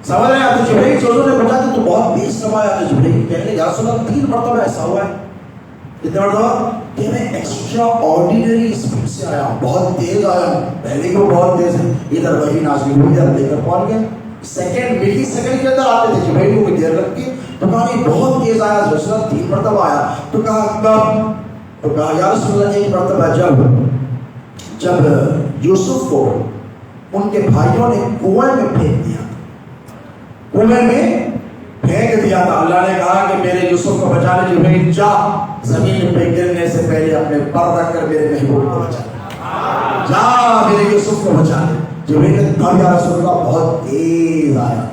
سمجھ رہے ہیں آپ، تو جبرائیل حضور نے پوچھا کہ تو بہت تیز کمایا، تو جبرائیل کہنے یا رسول اللہ 3 مرتبہ ایسا ہوا ہے، کتنے مرتبہ کہ میں ایکسٹرا آرڈینری اسپیڈ سے آیا ہوں، بہت تیز آیا ہوں، پہلے کو بہت تیز ہے، ادھر وہی نازل ہوئی ادھر لے کر پہنچ گئے، سیکنڈ ملی سیکنڈ کے اندر آتے تھے، جبرائیل کو دیر لگ کے، تو کہا نہیں بہت تیز آیا، رسول اللہ 3 مرتبہ آیا، تو کہا کب، تو کہا یا رسول اللہ 1 مرتبہ جب یوسف کو ان کے بھائیوں نے کنویں میں پھینک دیا، کنویں میں پھینک دیا تھا، اللہ نے کہا کہ میرے یوسف کو بچانے جبرائیل جا زمین پہ گرنے سے پہلے اپنے پر رکھ کر میرے محبوب کو بچا، جا میرے یوسف کو بچا لے. جبریل نے کہا یا رسول اللہ بہت تیز آیا.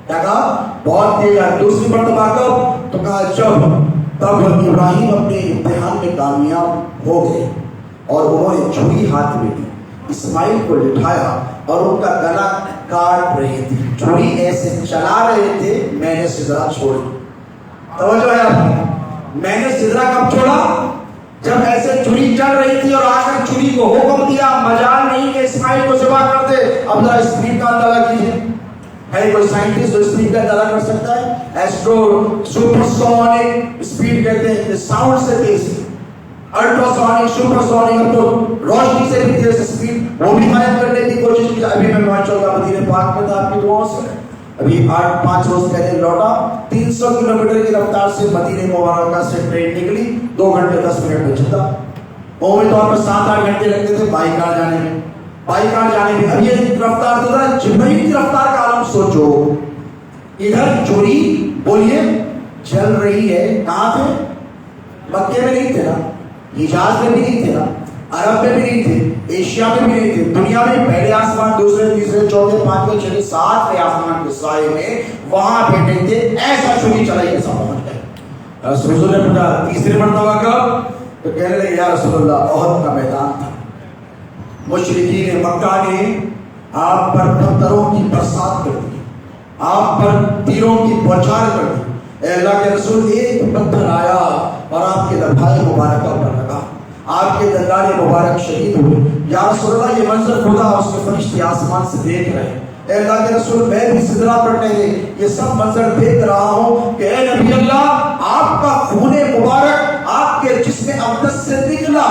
کیا کہا؟ بہت تیز آیا. دوسری مرتبہ کب؟ تو کہا جب. تب ابراہیم اپنے امتحان میں کامیاب ہو گئے اور انہوں نے چھری ہاتھ میں لی, اسماعیل کو لٹھایا اور ان کا گلا کاٹ رہے تھے. چھری ایسے چلا رہے تھے, میں نے سدرا چھوڑ دی. توجہ ہے آپ کی؟ میں نے سدرا کب چھوڑا؟ جب ایسے چھری چل رہی تھی اور آ کر چھری کو حکم دیا, مجال نہیں کہ اسماعیل کو ذبح کر دے. اب ذرا اسپیڈ کا اندازہ کیجیے. ہے کوئی سائنٹسٹ جو اسپیڈ کا اندازہ کر سکتا ہے؟ ایسٹرو سپر سونک اسپیڈ کہتے ہیں, ساؤنڈ سے تیز, الٹرا سونک, سپر سونک, اب تو روشنی سے بھی تیز اسپیڈ, وہ بھی قائم کرنے کی کوشش کی. ابھی میں ماشاءاللہ مدینہ پاک میں تھا آپ کی دعاؤں سے, ابھی 8-5 روز پہلے لوٹا. 300 کلومیٹر کی رفتار سے مدینہ مبارکہ سے ٹرین نکلی, 2 گھنٹے 10 منٹ میں چلتا. عمومی طور پر 7-8 گھنٹے لگتے تھے بائی کار جانے میں, بائی کار جانے میں. اب یہ رفتار تو ذرا جبرائیل کی رفتار کا عالم سوچو. ادھر چوری بولیے چل رہی ہے, کہاں تھے؟ مکے میں نہیں تھے نا, حجاز میں بھی نہیں تھے نا, عرب میں بھی نہیں تھے, ایشیا میں بھی نہیں تھے, دنیا میں پہلے آسمان, دوسرے, تیسرے, چوتھے, پانچویں, چھٹے, 7ویں آسمان کے سائے میں وہاں بیٹھے تھے. ایسا چھری چلائی ایسا پہنچ گئے. رسول نے پوچھا تیسرے مرتبہ کب؟ تو کہنے لگے یا رسول اللہ احد کا میدان تھا, مشرکین مکہ نے آپ پر پتھروں کی برسات کر دی, آپ پر تیروں کی بوچھار کر دی. اے اللہ کے رسول, ایک پتھر آیا اور آپ کے دھڑے مبارکہ پر لگا, آپ کے دندان مبارک شہید ہوئے. یا رسول اللہ یہ منظر خدا اور اس کے فرشتے آسمان سے دیکھ رہے ہیں. اے اللہ کے رسول, میں بھی سدرا پر ٹہرے یہ سب منظر دیکھ رہا ہوں کہ اے نبی اللہ, آپ کا خون مبارک آپ کے جسم اقدس سے نکلا,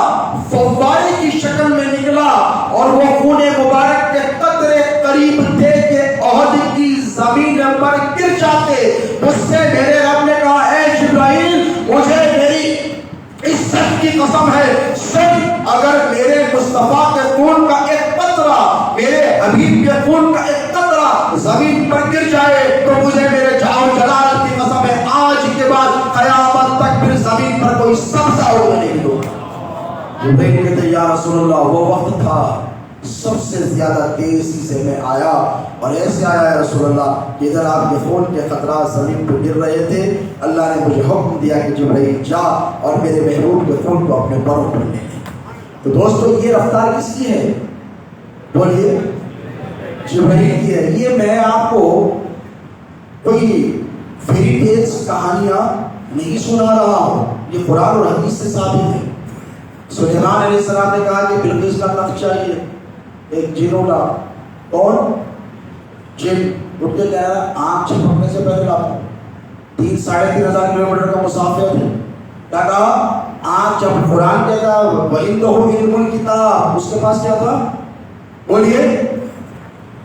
فوارے کی شکل میں نکلا, اور وہ خون مبارک کے قطرے قریب تھے کہ احد کی زمین پر گر جاتے. مجھ سے میرے رب نے کہا اے جبرائیل, مجھے میری عزت کی قسم ہے, سن اگر میرے مصطفیٰ کے خون کا ایک قطرہ, میرے حبیب کے خون کا ایک قطرہ زمین پر گر جائے تو مجھے میرے جاؤ جلال کی قسم ہے, آج کے بعد قیامت تک پھر زمین پر کوئی سبزہ ہوگا نہیں ہوگا. جبرائیل کہتے یا رسول اللہ وہ وقت تھا سب سے زیادہ تیزی سے میں آیا, اور ایسے آیا ہے رسول اللہ کہ ادھر آپ کے خون کے خطرات زمین پہ گر رہے تھے. اللہ نے مجھے حکم دیا کہ جبرائیل جا اور میرے محبوب کے خون کو اپنے پروں پر لے لے. تو دوستو یہ رفتار کس کی ہے؟ بولیے جبرائیل کی ہے. یہ میں آپ کو کوئی فیری ٹیلز کہانیاں نہیں سنا رہا ہوں, یہ قرآن اور حدیث سے ثابت ہے. سلیمان علیہ السلام نے کہا کہ بلقیس کا تخت چاہیے, ایک جن اٹھا, کون جن اٹھ کے کہہ رہا آنکھ چھپکنے سے پہلے لاتا. 3-3.5 ہزار کلومیٹر کا مسافر ہے. کیا کہا؟ آنکھ جب قرآن کہتا وَإِنَّهُ عِلْمُ الْكِتَابِ, اس کے پاس کیا تھا؟ بولیے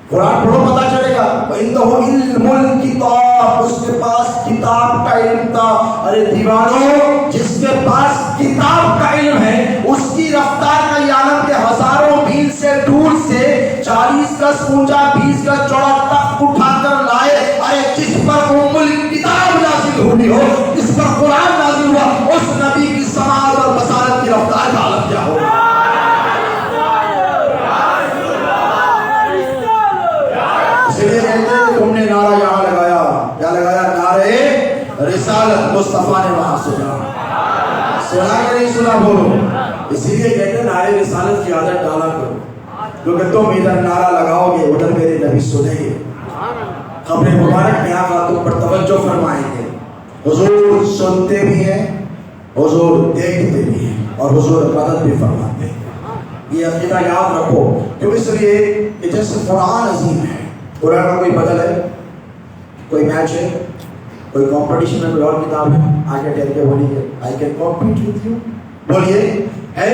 قرآن پڑھو پتا چلے گا. وَإِنَّهُ عِلْمُ الْكِتَابِ, اس کے پاس کتاب کا علم تھا. ارے دیوانوں, جس کے پاس کتاب کا علم ہے اس کی رفتار کا یہ عالم کے ہزاروں میل سے دور سے 40 گز اونچا 20 گز چوڑا تخت اٹھا کر لائے. ارے جس پر کتاب نازل ہوئی ہو, جس پر قرآن نازل ہوا, اس نبی کی سماعت اور بصارت کی رفتار کا عالم کیا ہوگا؟ اس لیے کہتے ہیں کہ تم نے نعرہ یہاں لگایا, کیا لگایا؟ نعرہ رسالت. مصطفیٰ نے وہاں سنا, سنا کہ نہیں سنا بولو. اسی لیے کہتے ہیں نعرہ رسالت کی عادت ڈالا کرو, کیونکہ تم ادھر نعرہ لگاؤ گے ادھر میرے نبی سنیں گے. قبر مبارک میں آقا تم پر توجہ فرمائیں گے. حضور سنتے بھی ہیں, حضور دیکھتے بھی ہیں, اور حضور مدد بھی فرماتے ہیں. یہ عقیدہ یاد رکھو, کیوں اس لیے کہ جیسے قرآن عظیم ہے, قرآن کا کوئی بدل ہے, کوئی میچ ہے, کوئی کمپٹیشن میں کوئی اور کتاب ہے, آگے ٹیل کے بولیے I can compete with you, بولیے ہے,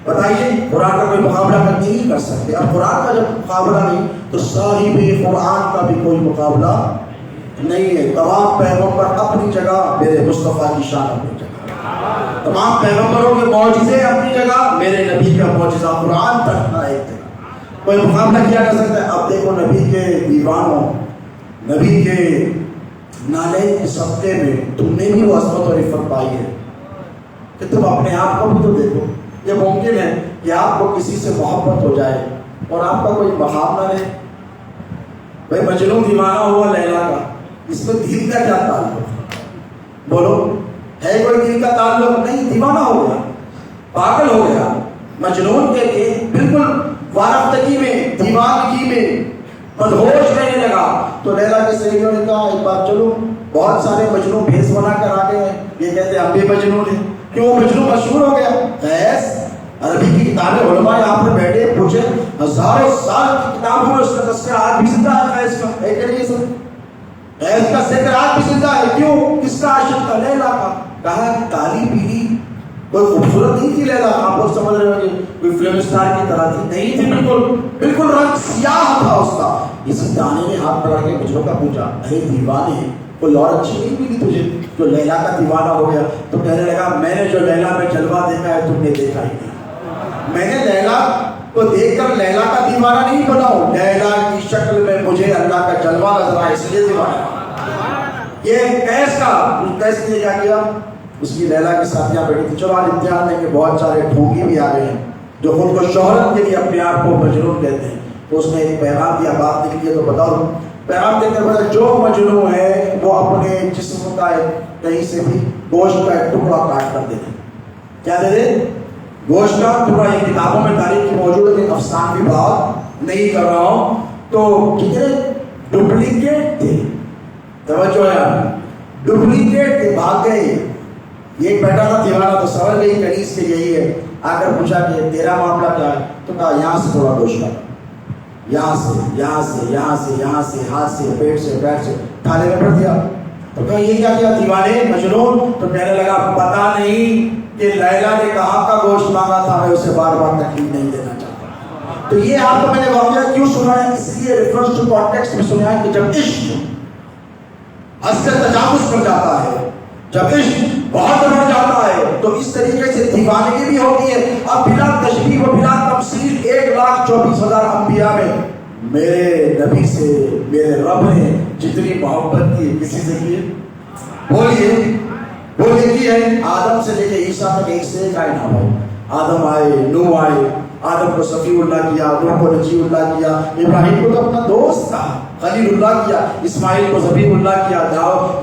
بتائیے قرآن کا کوئی مقابلہ نہیں کر سکتے. اب قرآن کا جب مقابلہ نہیں تو صاحب قرآن کا بھی کوئی مقابلہ نہیں ہے. تمام پیغمبر اپنی جگہ, میرے مصطفیٰ کی شان اپنی جگہ, تمام پیغمبروں کے معجزے اپنی جگہ, میرے نبی کا معجزہ قرآن تک کا ایک جگہ. کوئی مقابلہ کیا کر سکتا ہے؟ اب دیکھو نبی کے دیوانوں, نبی کے نالے کے صدقے میں تم نے بھی وہ عظمت اور عفت پائی ہے کہ تم اپنے آپ کو بھی تو دیکھو. یہ ممکن ہے کہ آپ کو کسی سے محبت ہو جائے اور آپ کا کوئی مقام نہ رہے. بھائی مجنون دیوانہ ہوا لیلا کا، اس میں دین کا کیا تعلق؟ بولو، ہے کوئی دین کا تعلق؟ نہیں، دیوانہ ہو گیا، پاگل ہو گیا. مجنون کے بالکل وارفتگی میں، دیوانگی میں مدہوش رہنے لگا. تو لیلا کے سہیلیوں نے کہا ایک بار چلو، بہت سارے مجنون بھیس بنا کر آ گئے ہیں، یہ کہتے ہیں ہم بھی مجنون ہیں. کیوں؟ مجنون مشہور ہو گیا. قیس عربی کی کتابیں، علماء یہاں پر بیٹھے پوچھے، ہزاروں سال کی کتابوں میں اس کا تذکرہ آج بھی زندہ ہے. قیس کا ہے کہ نہیں سر؟ قیس کا ذکر آج بھی زندہ ہے. کیوں؟ کس کا عاشق تھا؟ لیلا کا. کہا کالی پیلی، کوئی خوبصورت نہیں تھی لیلا، آپ لوگ سمجھ رہے ہو کہ کوئی فلم اسٹار کی طرح تھی؟ نہیں تھی، بالکل بالکل رنگ سیاہ تھا اس کا. اسی دانے نے ہاتھ پکڑ کے مجھے کا پوچھا، ارے دیوانے، کوئی اور اچھی نہیں ملی تجھے جو لیلا کا دیوانہ ہو گیا؟ تو کہنے لگا میں نے جو لیلا میں جلوہ دیکھا ہے تم نے دیکھا ہی نہیں. میں نے لیلا کو دیکھ کر لیلا کا دیوانہ نہیں بنا ہوں، لیلا کی شکل میں مجھے اللہ کا جلوہ نظر آیا اس لیے دیوانہ. یہ قیس کا، قیس نے کیا کیا؟ اس کی لیلا کی ساتھیاں بیٹھی تھی. چلو آج امتحان میں کہ بہت سارے ڈھونگی بھی آ گئے ہیں جو خود کو شہرت کے لیے اپنے آپ کو مجنون کہتے ہیں. تو اس نے ایک پیغام دیا، بات نکلی ہے تو بتاؤ. پیغام دے کر بتا، جو مجنون ہے وہ اپنے جسم کا کہیں سے بھی گوشت کا ایک ٹکڑا کاٹ کر دے دے. کیا دے دے؟ گوشت کا ٹکڑا. یہ کتابوں میں تاریخ کی موجود ہے کہ افسان بھی بات نہیں کر رہا ہوں. تو کتنے ڈپلیکیٹ تھے، توجہ ہے، ڈپلیکیٹ تھے، بھاگ گئے. یہ بیٹا تھا دیوانہ تو سمجھ گئی کنیز کے یہی ہے. آ کر پوچھا کہ تیرا معاملہ کیا ہے؟ تو کہا یہاں سے تھوڑا گوشت کا، یہاں سے یہاں سے یہاں سے یہاں سے ہاتھ سے پیٹ سے پیر سے تھالے میں بھر دیا. تو کہا یہ کیا کیا دیوانے مجنون؟ تو کہنے لگا پتا نہیں کہ لیلا نے کہاں کا گوشت مانگا تھا، میں اسے بار بار تکلیف نہیں دینا چاہتا. تو یہ آپ کو میں نے واقعہ کیوں سنا ہے؟ اس لیے ریفرنس ٹو کانٹیکسٹ میں سنا ہے کہ جب عشق حد سے تجاوز کر جاتا ہے، جب عشق بہت بڑھ جاتا ہے تو اس طریقے سے دیوانگی بھی ہوتی ہے. اب بلا تشبیہ و بلا تمثیل 1,24,000 انبیاء میں میرے نبی سے میرے رب نے جتنی محبت کی کسی سے کی ہے؟ بولیے بولیے کی ہے؟ آدم سے لے کے عیسیٰ تک ایک سے ایک آئے نہ ہو. آدم آئے، نوح آئے، آدم کو صفی اللہ کیا، نوح کو نجی اللہ کیا، ابراہیم کو تو اپنا دوست تھا خلیل اللہ کیا، اسماعیل کو ذبیح اللہ کیا،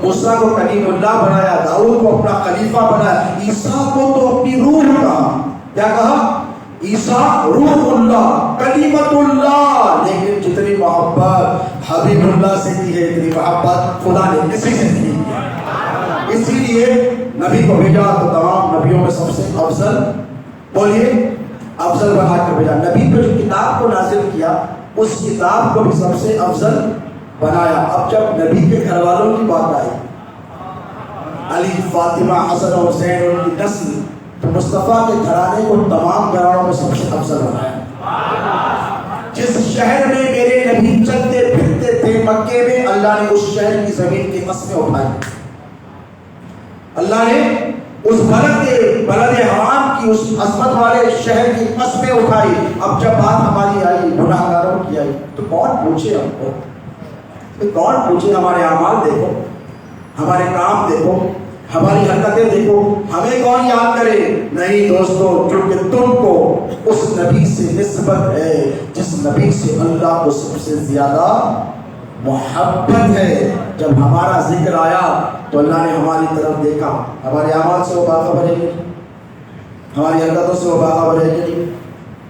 موسیٰ کو کلیم اللہ بنایا، داؤد کو اپنا خلیفہ بنایا، عیسیٰ کو تو اپنی روح کہا. کیا کہا؟ عیسیٰ روح اللہ، کلیمت اللہ. لیکن جتنی محبت حبیب اللہ سے کی ہے اتنی محبت خدا نے کسی سے نہیں کی. اسی لیے نبی کو بھیجا تو تمام نبیوں میں سب سے افضل، بولیے افضل بنا کر بھیجا. نبی پہ جو کتاب کو نازل کیا اس کتاب کو بھی سب سے افضل بنایا. اب جب نبی کے گھر والوں کی بات آئی، علی، فاطمہ، حسن اور حسین، ان کی نسل، تو مصطفیٰ کے گھرانے کو تمام گھرانوں میں سب سے افضل بنایا. جس شہر میں میرے نبی چلتے پھرتے تھے مکے میں، اللہ نے اس شہر کی زمین کی قسمیں اٹھائی. اللہ نے اس بلد حرام کی، اس عظمت والے شہر کی قسمیں اٹھائی. اب جب بات ہماری آئی، گناہ گاروں کی آئی، تو کون پوچھے ہم کو؟ کون پوچھے؟ ہمارے اعمال دیکھو، ہمارے کام دیکھو، ہماری حرکتیں دیکھو، ہمیں کون یاد کرے؟ نہیں دوستو، کیونکہ تم کو اس نبی سے نسبت ہے جس نبی سے اللہ کو سب سے زیادہ محبت ہے. جب ہمارا ذکر آیا تو اللہ نے ہماری طرف دیکھا. ہمارے اعمال سے وہ باخبر ہے کہ نہیں؟ ہماری حرکتوں سے وہ باخبر ہے کہ نہیں؟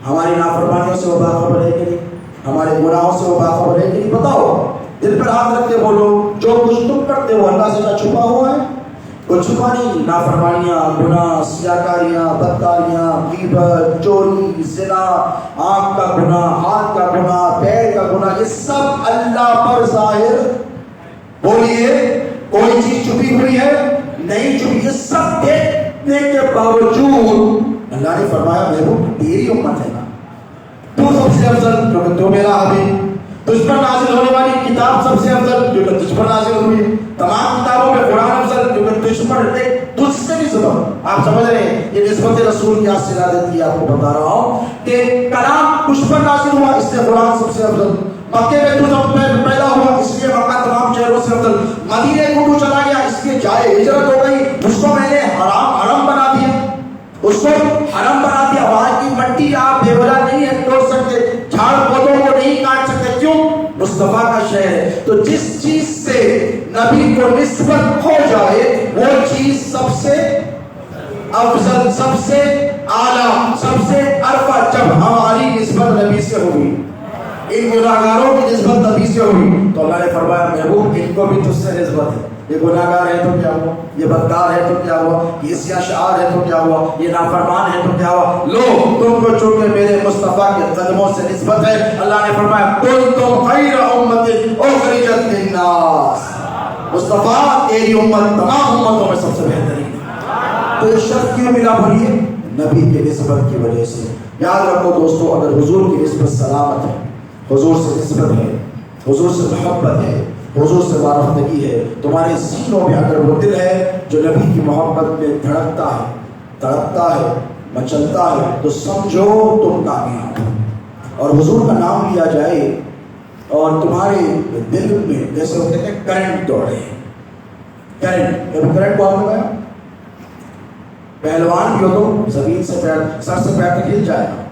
ہماری نافرمانیوں سے وہ باخبر ہے کہ نہیں؟ ہمارے گناہوں سے وہ باخبر ہے کہ نہیں؟ بتاؤ، دل پر ہاتھ رکھ کے بولو، جو کچھ تم کرتے ہو اللہ سے کیا چھپا ہوا ہے؟ کچھ چھپا نہیں. نافرمانیاں، گناہ، سیاکاریاں، بدکاریاں، غیبت، چوری، زنا، آنکھ کا گناہ، ہاتھ کا گناہ، پیر کا گناہ، یہ سب اللہ پر ظاہر. بولیے کوئی چیز چھپی ہوئی ہے؟ نہیں چھپی. یہ سب دیکھنے کے باوجود اللہ نے فرمایا محبوب تیری امت ہے نا، تو سب سے افضل کیونکہ تو میرا حبیب. تجھ پر نازل ہونے والی کتاب سب سے افضل کیونکہ تجھ پر نازل ہوئی. تمام کتابوں میں قرآن افضل کیونکہ تجھ پر تجھ سے بھی زبر. آپ سمجھ رہے ہیں یہ نسبت رسول کی آسرا دیتی ہے. آپ کو بتا رہا ہوں کہ کلام تجھ پر نازل ہوا اس لیے قرآن سب سے افضل. مکے میں تو جب پیدا ہوا اس لیے مکہ تمام شہروں سے افضل. مدینے کو تو چلا گیا اس لیے جائے ہجرت ہو گئی، اس کو میں نے حرم بنا دیا، اس کو حرم بنا دیا. وہاں کی مٹی تو جس چیز سے نبی کو نسبت ہو جائے وہ چیز سب سے افضل، سب سے اعلیٰ، سب سے ارفع جب ہماری نسبت نبی سے ہوئی، ان گناہگاروں کی نسبت نبی سے ہوئی تو اللہ نے فرمایا محبوب ان کو بھی تجھ سے نسبت ہے، یہ گناہگار ہے تو کیا ہوا، یہ بدکار ہے تو کیا ہوا، یہ عصیاں شعار ہے تو کیا ہوا، یہ نافرمان ہے تو کیا ہوا، لو تم کو چونکہ میرے مصطفیٰ کے قدموں سے نسبت ہے، اللہ نے فرمایا کنتم خیر امت اخرجت للناس، مصطفیٰ تیری امت تمام امتوں میں سب سے بہترین ہے۔ تو یہ شرط کیوں ملا بولیے؟ نبی کی نسبت کی وجہ سے۔ یاد رکھو دوستو، اگر حضور کی نسبت سلامت ہے، حضور سے نسبت ہے، حضور سے محبت ہے، حضور سے وابستگی ہے، تمہارے سینوں میں اگر وہ دل ہے جو نبی کی محبت میں دھڑکتا ہے، تڑپتا ہے، مچلتا ہے، تو سمجھو تم کامیاب ہو۔ اور حضور کا نام لیا جائے اور تمہارے دل میں جیسے وہ کہتے ہیں کرنٹ دوڑے، کرنٹ، جب کرنٹ کو آپ لگایا پہلوان بھی ہو تو زمین سے پیر، سر سے پیر تک ہل جائے گا،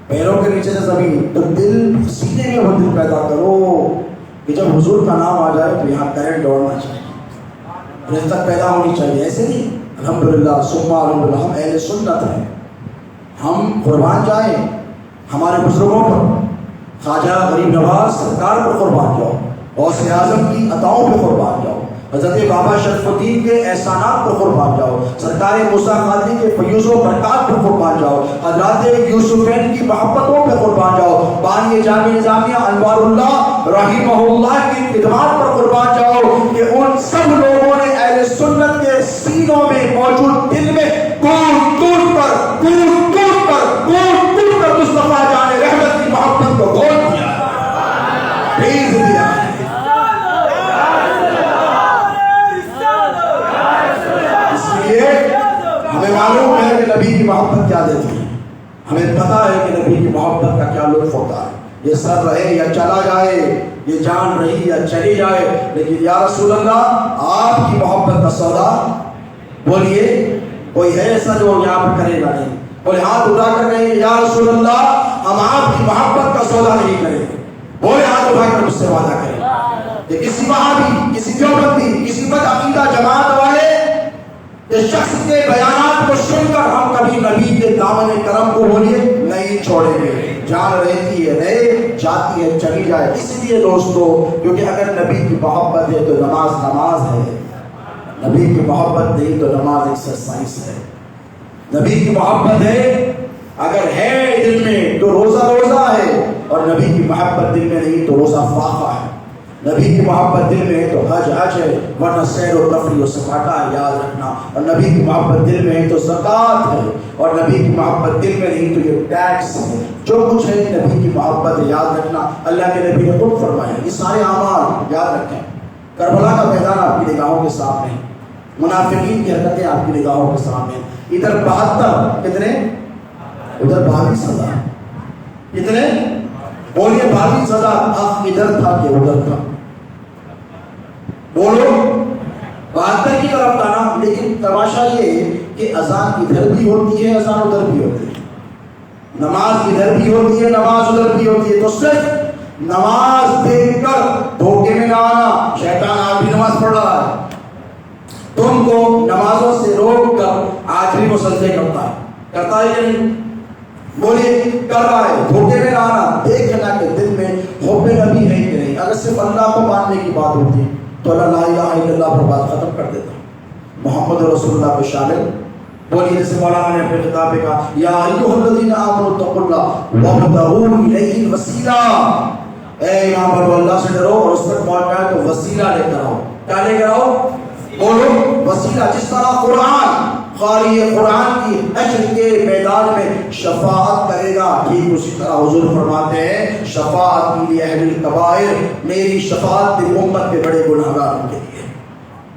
پیروں کے نیچے سے زمین، تو دل سینے میں وہ دل پیدا کرو کہ جب حضور کا نام آ جائے تو یہاں کرنٹ دوڑنا چاہیے، رفتہ پیدا ہونی چاہیے۔ ایسے نہیں الحمدللہ ثم الحمدللہ ہم اہل سنت ہیں، ہم قربان جائیں ہمارے بزرگوں پر، خواجہ غریب نواز سرکار پر قربان جاؤ، غوث اعظم کی عطاؤں پہ قربان جاؤ، حضرت بابا شرف الدین کے احسانات پر قربان جاؤ، سرکار موسیٰ قادری کے فیوز و برکات پر قربان جاؤ، حضرات یوسفین کی محبتوں پہ قربان جاؤ، بانی جامع نظامیہ انوار اللہ رحمہ اللہ کی خدمات پر قربان جاؤ کہ ان سب لوگوں نے اہل سنت کے سینوں میں موجود دل میں کوٹ کوٹ پر مصطفیٰ جان رحمت کی محبت کو گھول دیا، بھیج دیا۔ ہمیں معلوم ہے کہ نبی کی محبت کیا دیتی ہے، ہمیں پتا ہے کہ نبی کی محبت کا کیا لطف ہوتا ہے، یہ سر رہے یا چلا جائے، یہ جان رہی یا چلی جائے، لیکن یا رسول اللہ آپ کی محبت کا سودا، بولیے کوئی ہے ایسا جو یہاں پر کرے گا نہیں، بولے ہاتھ اٹھا کر کہیں یا رسول اللہ ہم آپ کی محبت کا سودا نہیں کریں گے، بولے ہاتھ اٹھا کر مجھ سے وعدہ کریں کہ کسی وہابی، کسی دیوبندی، کسی بد عقیدہ جماعت والے اس شخص کے بیانات کو سن کر ہم کبھی نبی کے دامن کرم کو بولیے نہیں چھوڑیں گے، جان رہتی ہے رہے، جاتی ہے چلی جائے۔ اس لیے دوستو کیونکہ اگر نبی کی محبت ہے تو نماز ہے، نبی کی محبت نہیں تو نماز ایکسرسائز ہے، نبی کی محبت ہے اگر ہے دل میں تو روزہ ہے، اور نبی کی محبت دل میں نہیں تو روزہ فاقہ ہے، نبی کی محبت دل میں ہے تو حج ہے، ورنہ سیر و تفریح و سپاٹا ہے، یاد رکھنا، اور نبی کی محبت دل میں ہے تو زکوٰۃ ہے، اور نبی کی محبت دل میں نہیں تو یہ ٹیکس ہے، جو کچھ ہے نبی کی محبت ہے، یاد رکھنا۔ اللہ کے نبی نے خود فرمایا یہ سارے اعمال یاد رکھیں، کربلا کا میدان آپ کی نگاہوں کے سامنے، منافقین کی حرکتیں آپ کی نگاہوں کے سامنے، ادھر 72 کتنے، ادھر 22,000 کتنے، بولیے 22,000، حق ادھر تھا کہ ادھر تھا، بولو 72 کی طرف تھا نا، لیکن تماشا یہ کہ اذان ادھر بھی ہوتی ہے، اذان ادھر بھی ہوتی ہے، نماز ادھر بھی ہوتی ہے، نماز ادھر بھی ہوتی ہے، تو صرف نماز دیکھ کر دھوکے میں نہ آنا، شیطان آج بھی نماز پڑھ رہا ہے، تم کو نمازوں سے روک کر آج بھی مسجدے کرتا ہے کہ نہیں، بولیے کر رہا ہے، دھوکے میں نہ آنا، دیکھنا کہ دل میں حب نبی ہے کہ نہیں۔ اگر صرف اللہ کو ماننے کی بات ہوتی ہے تو اللہ لا الہ الا اللہ پر بات ختم کر دیتا، محمد رسول اللہ کو شامل، بولیے جیسے مولانا نے اپنے خطاب میں کہا یا ایھا الذین آمنوا اتقوا اللہ وابتغوا الیہ الوسیلہ، اے ایمان والو اللہ سے ڈرو اور اس تک پہنچنا ہے تو وسیلہ لے کر آؤ، کیا لے کر آؤ، بولو وسیلہ، جس طرح قرآن قاری قرآن کی حشر کے میدان میں شفاعت کرے گا، ٹھیک اسی طرح حضور فرماتے ہیں شفاعت کی اہل الکبائر، میری شفاعت میری امت کے بڑے گناہگاروں کے لیے،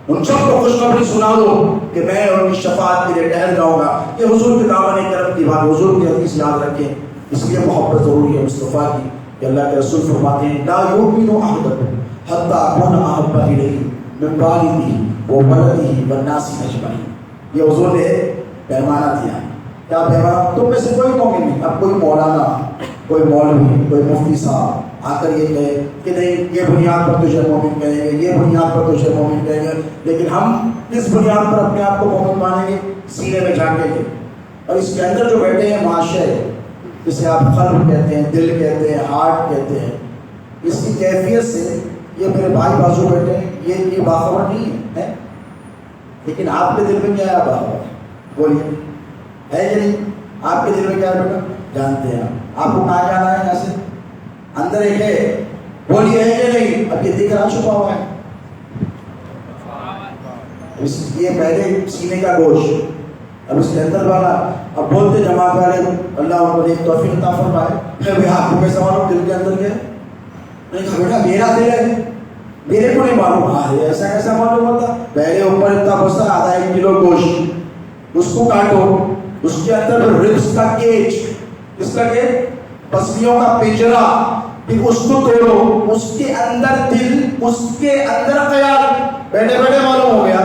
ان سب کو خوشخبری سنا دو کہ میں ان کی شفاعت کے لیے ٹہل جاؤں گا۔ یہ حضور کے دامن کرم کی بات، حضور کی حدیث یاد رکھیں، اس لیے محبت ضروری ہے مصطفیٰ کی، کہ اللہ کے رسول فرماتے ہیں لا یؤمن احدکم حتی اکون احب الیہ من والدہ وولدہ والناس اجمعین، یہ حضور نے پیمانہ دیا، کیا پیمانہ، تم میں سے کوئی مومن نہیں، اب کوئی مولانا کوئی مولوی کوئی مفتی صاحب آ کر یہ کہے کہ نہیں یہ بنیاد پر تجھے مومن کہیں گے، یہ بنیاد پر تجھے مومن کہیں گے، لیکن ہم کس بنیاد پر اپنے آپ کو مومن مانیں گے؟ سینے میں جھانکیں گے، اور اس کے اندر جو بیٹھے ہیں معاشرے، جسے آپ قلب کہتے ہیں، دل کہتے ہیں، ہارٹ کہتے ہیں، اس کی کیفیت سے یہ میرے بھائی بازو بیٹھے ہیں، یہ باخبر نہیں ہے، لیکن آپ کے دل میں کیا ہے باخبر؟ بولیے ہے کہ نہیں؟ آپ کے دل میں کیا ہے بیٹا؟ جانتے ہیں آپ کو کہاں جانا ہے؟ یہاں سے اندر ایک ہے، بولیے ہے کہ نہیں؟ اب یہ دکھ رہا چھپا ہوا ہے، یہ پہلے سینے کا گوشت، اب اس کے اندر والا اب بولتے جماعت والے اللہ ان کو ایک توفیق عطا فرمائے، پھر آپ کو کیسا معلوم دل کے اندر کیا ہے؟ نہیں کہا بیٹا میرا دل ہے، میرے کو نہیں معلوم۔ ہاں ایسا کیسا معلوم ہوتا؟ پہلے اوپر اتنا بستا آدھا 1 کلو گوشت، اس کو کاٹو، اس کے اندر ربس کا کیج، اس کا کیج پسلیوں کا پنجرا، پھر اس کو توڑو، اس کے اندر دل، اس کے اندر خیال، بیٹھے بیٹھے معلوم ہو گیا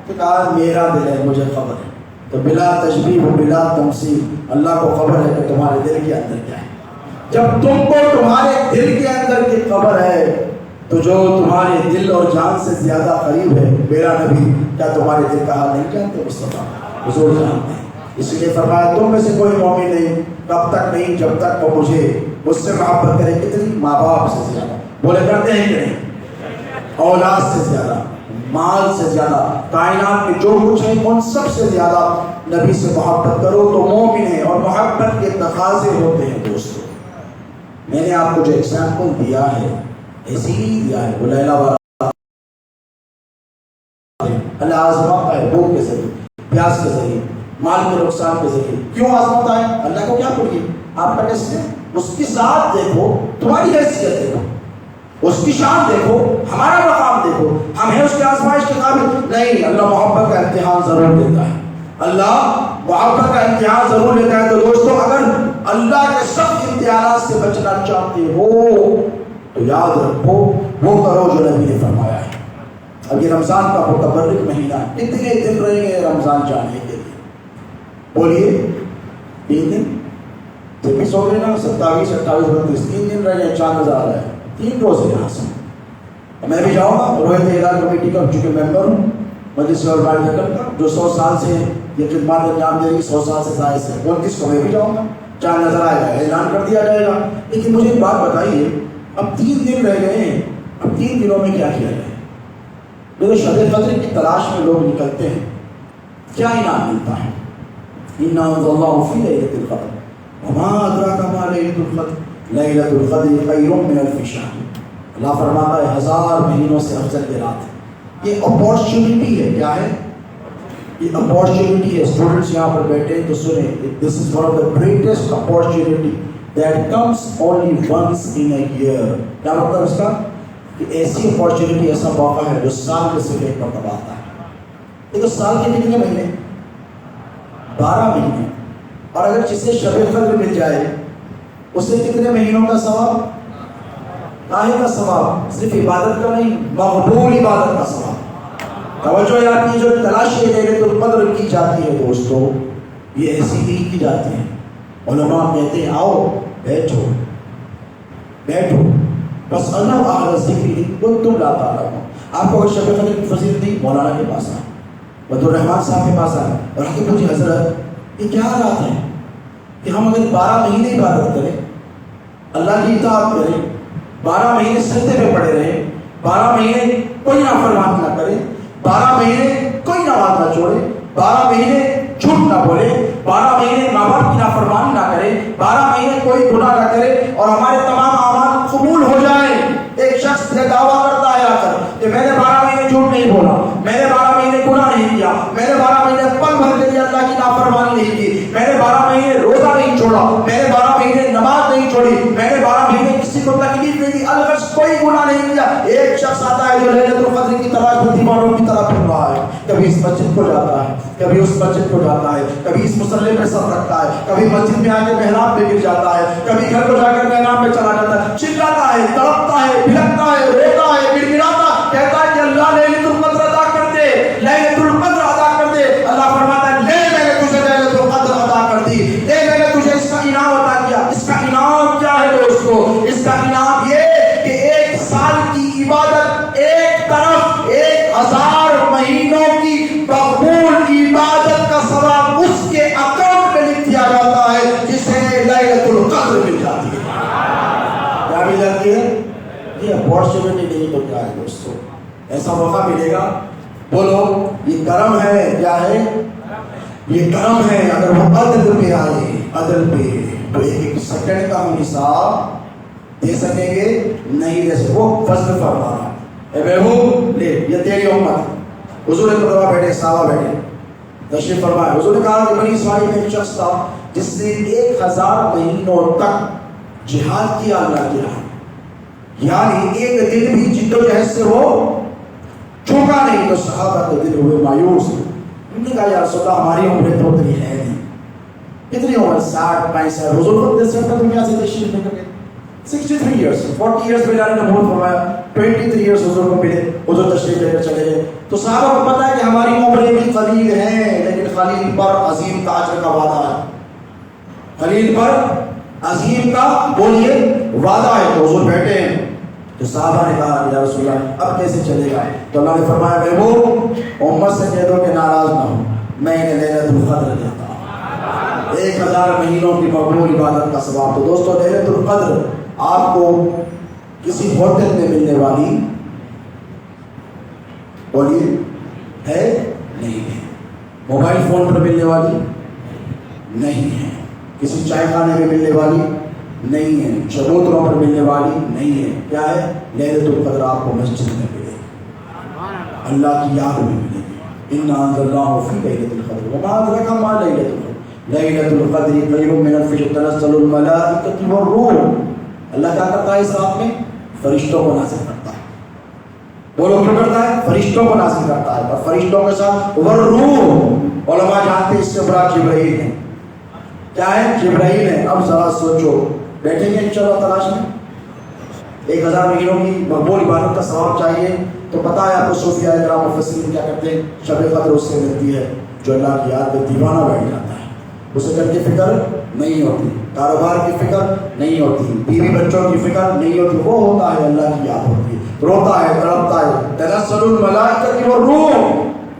کہ کہا میرا دل ہے، مجھے خبر ہے۔ تو بلا تشبیہ و بلا تمثیل اللہ کو خبر ہے کہ تمہارے دل کے اندر کیا ہے۔ جب تم کو تمہارے دل کے اندر کی خبر ہے تو جو تمہارے دل اور جان سے زیادہ قریب ہے میرا نبی، کیا تمہارے دل کا حال نہیں جانتے؟ مصطفیٰ حضور جانتے ہیں، اس لیے فرمایا تم میں سے کوئی مومن نہیں تب تک نہیں جب تک وہ مجھ سے محبت کرے۔ کتنی؟ ماں باپ سے زیادہ، بولے کرتے ہیں کہ نہیں؟ اولاد سے زیادہ، مال سے زیادہ، کائنات میں جو کچھ ہے ان سب سے زیادہ نبی سے محبت کرو تو مومن ہے۔ اور محبت کے تقاضے ہوتے ہیں دوستو، میں نے آپ کو جو ایگزامپل دیا ہے ایسی ہی دیا ہے، وہ لیلا والا اللہ آزماتا ہے، بھوک کے ذریعے، پیاس کے ذریعے، مال کے نقصان کے ذریعے۔ کیوں آزماتا ہے؟ اللہ کو کیا پڑھیے؟ آپ کا ٹیسٹ ہے، اس کی ذات دیکھو، تمہاری حیثیت دیکھو، اس کی شان دیکھو، ہمارا مقام دیکھو، ہم ہیں اس کے آزمائش کے قابل نہیں۔ اللہ محبت کا امتحان ضرور دیتا ہے، اللہ محبت کا امتحان ضرور لیتا ہے۔ تو دوستو اگر اللہ کے سخت امتحانات سے بچنا چاہتے ہو تو یاد رکھو وہ کرو جو نبی نے فرمایا ہے۔ اب یہ رمضان کا متبرک مہینہ ہے، کتنے دن رہیں گے رمضان جانے کے لیے؟ بولیے 3 دن، 26 ہو گئے نا، 27 28 29 3 دن رہ گئے، 4 ہزار ہے، 3 روزے یہاں سے میں بھی جاؤں گا۔ روحیت اعلان کمیٹی کا چونکہ ممبر ہوں مجلس اور کا، جو 100 سال سے یہ خدمات انجام دے رہی، 100 سال سے زائد سے 29 کو میں بھی جاؤں گا، 4 نظر آئے گا، اعلان کر دیا جائے گا۔ لیکن مجھے ایک بات بتائیے، اب 3 دن رہ گئے ہیں، اب 3 دنوں میں کیا کیا جائے؟ جو شب قدر کی تلاش میں لوگ نکلتے ہیں، کیا انعام ملتا ہے؟ اِنَّا أَنزَلْنَاهُ فِي لَيْلَةِ الْقَدْرِ وَمَا أَدْرَاكَ مَا لَيْلَةُ الْقَدْرِ لَيْلَةُ الْقَدْرِ خَيْرٌ مِّنَ أَلْفِ شَهْرٍ۔ اللہ فرماتا ہے 1000 مہینوں سے افضل کی رات ہے۔ یہ اپورچونٹی ہے، کیا ہے؟ یہ اپورچونٹی ہے۔ اسٹوڈنٹس یہاں پر بیٹھے ہیں تو سنیں، this is one of the greatest opportunity that comes only once in a year. کیا مطلب اس کا؟ کہ ایسی اپورچونٹی، ایسا موقع ہے جو سال میں صرف ایک مرتبہ آتا ہے۔ دیکھو سال کے کتنے مہینے؟ 12 مہینے، اور اگر جسے شب قدر مل جائے اسے کتنے مہینوں کا ثواب؟ کاہے کا ثواب؟ صرف عبادت کا نہیں، مقبول عبادت کا ثواب۔ توجہ یاد کی، جو تلاشی لیلۃ القدر کی جاتی ہے دوستو، یہ ایسی ہی کی جاتی ہے۔ علماء کہتے ہیں آؤ بیٹھو بیٹھو بس اللہ اہل ذکر کنتم لا تعلمون۔ آپ کو شب قدر کی فضیلت نہیں، مولانا کے پاس آئے، بدر الرحمان صاحب کے پاس آئے اور کہ پوچھے حضرت یہ کیا رات ہے کہ ہم اگر 12 مہینے عبادت کریں، اللہ کی اطاعت کریں، 12 مہینے سجدے پہ پڑے رہیں، 12 مہینے کوئی نافرمانی نہ کرے، 12 مہینے کوئی نماز نہ چھوڑے، 12 مہینے جھوٹ نہ بولے، 12 مہینے ماں باپ کی نافرمانی نہ کرے، 12 مہینے کوئی گناہ نہ کرے، اور ہمارے تمام اعمال قبول ہو جائیں۔ ایک شخص یہ دعویٰ کرتا ہے آ کر کہ میں نے 12 مہینے جھوٹ نہیں بولا، میں نے 12 مہینے گناہ نہیں کیا، میں نے 12 مہینے پل بھر کے لیے اللہ کی نافرمانی نہیں کی، میں نے 12 مہینے روزہ نہیں چھوڑا، میں نے 12 مہینے نماز نہیں چھوڑی، میں نے 12 مہینے کسی کو تکلیف نہیں دی، الغرض کوئی گناہ نہیں کیا۔ ایک شخص آتا ہے جو لیلۃ القدر کی تلاش میں دیوانوں کی طرح پھر رہا ہے، کبھی اس مسجد کو جاتا ہے، کبھی اس مسجد کو جاتا ہے، کبھی اس مصلی پہ سر رکھتا ہے، کبھی مسجد میں آ کے محراب پہ گر جاتا ہے، کبھی گھر کو جا کر محراب پہ چلا جاتا ہے، چلاتا ہے، تڑپتا ہے، بھڑکتا ہے، روتا ہے، گڑ گڑاتا، کہتا ہے کہ اللہ لیلۃ القدر ادا کر دے، لیلۃ القدر ادا کر دے۔ اللہ فرماتا ہے لے میں نے تجھے لیلۃ القدر ادا کر دی، لے میں نے تجھے اس کا انعام عطا کیا۔ اس کا انعام کیا جس کا انعام یہ کہ 1 سال کی عبادت ایک طرف، 1000 مہینوں کی مقبول عبادت کا ثواب اس کے اکاؤنٹ میں لکھ دیا جاتا ہے جسے لیلۃ القدر مل جاتی ہے۔ کیا مل جاتی ہے؟ یہ اپارچونٹی نہیں تو کیا ہے دوستو، ایسا موقع ملے گا، بولو یہ کرم ہے، کیا ہے یہ کرم ہے۔ اگر وہ عدل پہ آئے، عدل پہ، تو 1 سیکنڈ کا ہم حساب دے سکیں گے نہیں دے سکیں۔ وہ فضل فرما رہا اے بہو لے، یہ تیری امت۔ حضور ایک مرتبہ بیٹھے، صحابہ بیٹھے، تشریف فرمائے۔ حضور نے کہا کہ بنی اسرائیل میں ایک شخص تھا جس نے 1000 مہینوں تک جہاد کیا اللہ کی راہ، یعنی ایک دن بھی جد و جہد سے وہ چوکا نہیں۔ تو صحابہ کے دل ہوئے مایوس، انہوں نے کہا یا رسول اللہ ہماری عمر تو اتنی ہے نہیں، کتنی عمر 60 65۔ حضور خود نے سر دنیا سے تشریف لے کر گئے 63 ایئرس، 40 ایئرس میں اللہ نے بہت فرمایا، 23 ایئرس حضور کو ملے، حضور تشریف لے کر چلے گئے۔ تو صحابہ کو پتا ہے کہ ہماری عمریں بھی قلیل ہیں، لیکن خلیل پر عظیم کا اجر کا وعدہ ہے، خلیل پر عظیم کا بولیے وعدہ ہے۔ تو حضور بیٹھے ہیں، تو صحابہ نے کہا یا رسول اللہ اب کیسے چلے گا؟ تو اللہ نے فرمایا بہو امت سے کہہ دو کہ ناراض نہ ہو، میں انہیں لیلۃ القدر دیتا ہوں، 1000 مہینوں کی مقبول عبادت کا ثواب۔ تو دوستو لیلۃ القدر آپ کو کسی ہوٹل میں ملنے والی بولیے ہے نہیں ہے، موبائل فون پر ملنے والی نہیں ہے، کسی چائے خانے میں ملنے والی نہیں ہے، چبوتروں پر ملنے والی نہیں ہے۔ کیا ہے؟ لیلۃ القدر آپ کو مسجد میں ملے گی، اللہ کی یاد میں ملے گی۔ انا انزلناہ فی لیلۃ القدر وما ادراک ما لیلۃ القدر لیلۃ القدر خیر من الف شہر تنزل الملائکۃ والروح۔ اللہ کیا کرتا ہے اس رات میں؟ فرشتوں کو نازل کرتا ہے۔ بولو کیوں کرتا ہے؟ فرشتوں کو نازل کرتا ہے، اور فرشتوں کے ساتھ والروح، علماء جانتے ہیں اس سے برا جبرائیل ہے۔ کیا ہے؟ جبرائیل ہے۔ اب ذرا سوچو، بیٹھیں گے انشاءاللہ تلاش میں 1000 مہینوں کی مقبول عبادت کا ثواب چاہیے، تو پتہ ہے آپ کو صوفیاء کرام مفسرین کیا کرتے ہیں؟ شب قدر اس سے ملتی ہے جو اللہ کی یاد میں دیوانہ بیٹھ جاتا ہے، اسے گھر کی فکر نہیں ہوتی، کاروبار کی فکر نہیں ہوتی، بیوی بچوں کی فکر نہیں ہوتی، وہ ہوتا ہے اللہ کی یاد ہوتی ہے، روتا ہے، تڑپتا ہے۔ تنزل الملائکۃ والروح،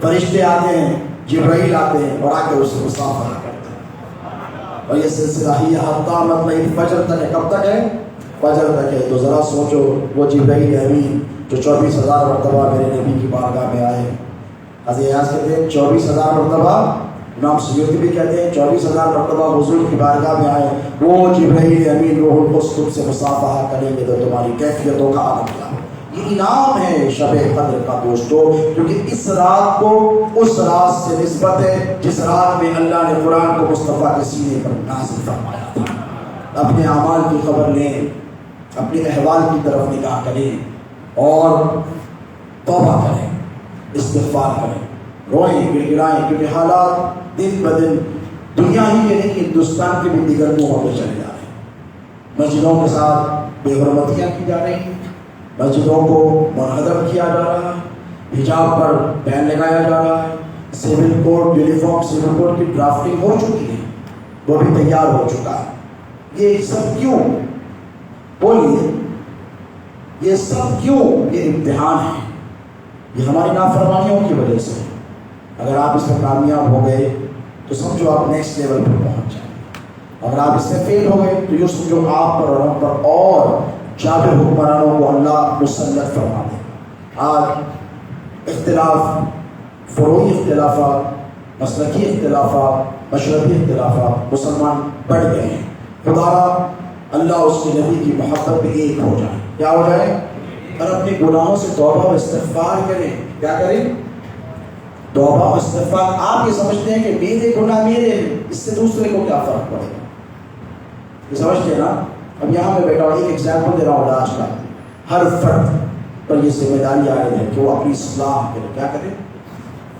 فرشتے آتے ہیں، جبرائیل آتے ہیں اور آ کے اس سے مصافحہ کرتے ہیں، اور یہ سلسلہ ہی حتی مطلع فجر تک ہے۔ کب تک ہے؟ فجر تک ہے۔ تو ذرا سوچو وہ جبرائیل امین جو 24,000 مرتبہ میرے نبی کی بارگاہ میں آئے، حضرت ایاز کہتے ہیں 24,000 مرتبہ، امام سیوطی بھی کہتے ہیں 24,000 مرتبہ حضور کی بارگاہ میں آئے، وہ جبرائیل امین روح القدس تم سے مصافحہ کریں گے تو تمہاری کیفیتوں کا عالم کیا؟ یہ انعام ہے شب قدر کا دوستو، کیونکہ اس رات کو اس رات سے نسبت ہے جس رات میں اللہ نے قرآن کو مصطفیٰ کے سینے پر نازل فرمایا تھا۔ اپنے اعمال کی خبر لیں، اپنے احوال کی طرف نگاہ کریں اور توبہ کریں، استغفار کریں، روئیں، گڑ گڑائیں، کیونکہ حالات دن بدن دنیا ہی کے نہیں ہندوستان کے بھی دیگر کوہوں پہ چلے جا رہے ہیں۔ مسجدوں کے ساتھ بے حرمتیاں کی جا رہی ہیں، مسجدوں کو منہدم کیا جا رہا ہے، حجاب پر بین لگایا جا رہا ہے، civil code uniform civil code کی ڈرافٹنگ ہو چکی ہے، وہ بھی تیار ہو چکا ہے۔ یہ سب کیوں؟ بولیے یہ سب کیوں؟ یہ امتحان ہے، یہ ہماری نافرمانیوں کی وجہ سے۔ اگر آپ اس میں کامیاب ہو گئے تو سمجھو آپ نیکسٹ لیول پر پہنچ جائیں، اگر آپ اس میں فیل ہو گئے تو یہ سمجھو آپ پر اور ہم پر اور جابر حکمرانوں کو اللہ مسلط فرما دے۔ آج اختلاف، فروعی اختلافات، مسلکی اختلافات، مشربی اختلافات مسلمان بڑھ گئے ہیں۔ خدا اللہ اس کے نبی کی محبت میں ایک ہو جائے، کیا ہو جائے؟ اور اپنے گناہوں سے توبہ و استغفار کریں۔ کیا کریں؟ توبہ و استغفار۔ آپ یہ سمجھتے ہیں کہ میرے گناہ میرے ہیں، اس سے دوسرے کو کیا فرق پڑے گا؟ یہ سمجھتے ہیں نا؟ اب یہاں میں بیٹھا ہوں، ایک ایگزامپل دے رہا ہوں آج کا۔ ہر فرد پر یہ ذمہ داری عائد ہے کہ وہ اپنی اصلاح کرے۔ کیا کرے؟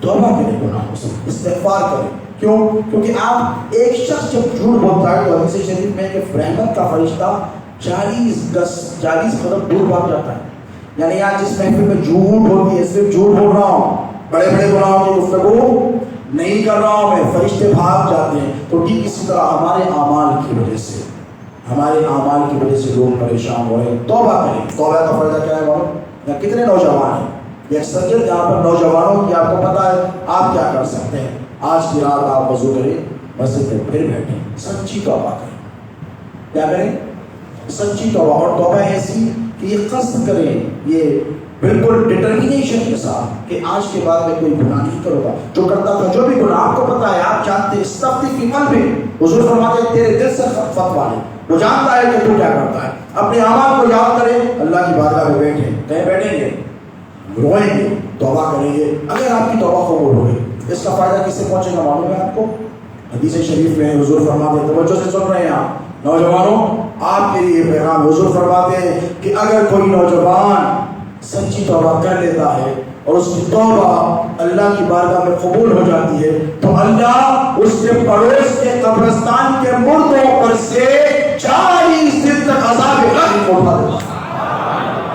توبہ کرے گناہوں سے، استغفار کرے۔ کیوں؟ کیونکہ آپ ایک شخص جب جھوٹ بولتا ہے تو حدیث شریف میں کہ رحمت کا فرشتہ 40 قدم دور بھاگ جاتا ہے۔ یعنی آج جس محفل میں جھوٹ ہوتی ہے، صرف جھوٹ بول رہا ہوں، بڑے بڑے گناہوں کی گفتگو نہیں کر رہا ہوں میں، فرشتے بھاگ جاتے ہیں۔ تو ٹھیک اسی طرح ہمارے اعمال کی وجہ سے ہمارے اعمال کی وجہ سے لوگ پریشان ہو رہے ہیں. توبہ کریں. توبہ کا فائدہ کیا ہے معلوم؟ یا کتنے نوجوان ہیں؟ یہ اکثریت یہاں پر نوجوانوں کی آپ کو پتا ہے آپ کیا کر سکتے ہیں. آج کی رات آپ وضو کریں, مسجد میں پھر بیٹھیں, سچی توبہ کریں. کیا کریں؟ سچی توبہ. اور توبہ ایسی کہ یہ قصد کریں, یہ بالکل ڈٹرمینیشن کے ساتھ کہ آج کے بعد میں کوئی گناہ نہیں کروں گا. جو کرتا تھا جو بھی گناہ آپ کو پتا ہے, آپ جانتے ہیں, استغفر فی قلبک, حضور فرماتے ہیں تیرے دل سے فتوا لے, وہ جانتا ہے کہ تو کیا کرتا ہے. اپنے اعمال کو یاد کریں, اللہ کی بارگاہ میں بیٹھیں. کہیں بیٹھیں گے, روئیں گے, توبہ کریں گے. اگر آپ کی توبہ قبول ہو گئی, اس کا فائدہ کس سے پہنچے گا معلوم ہے آپ کو؟ حدیث شریف میں حضور فرماتے ہیں, توجہ سے سن رہے ہیں آپ نوجوانوں, آپ کے لیے پیغام. حضور فرماتے ہیں کہ اگر کوئی نوجوان سچی توبہ کر لیتا ہے اور اس کی توبہ اللہ کی بارگاہ میں قبول ہو جاتی ہے, تو اللہ اس کے پڑوس کے قبرستان کے مردوں پر سے 40 دن تک عذاب غم اٹھا دیتا ہے.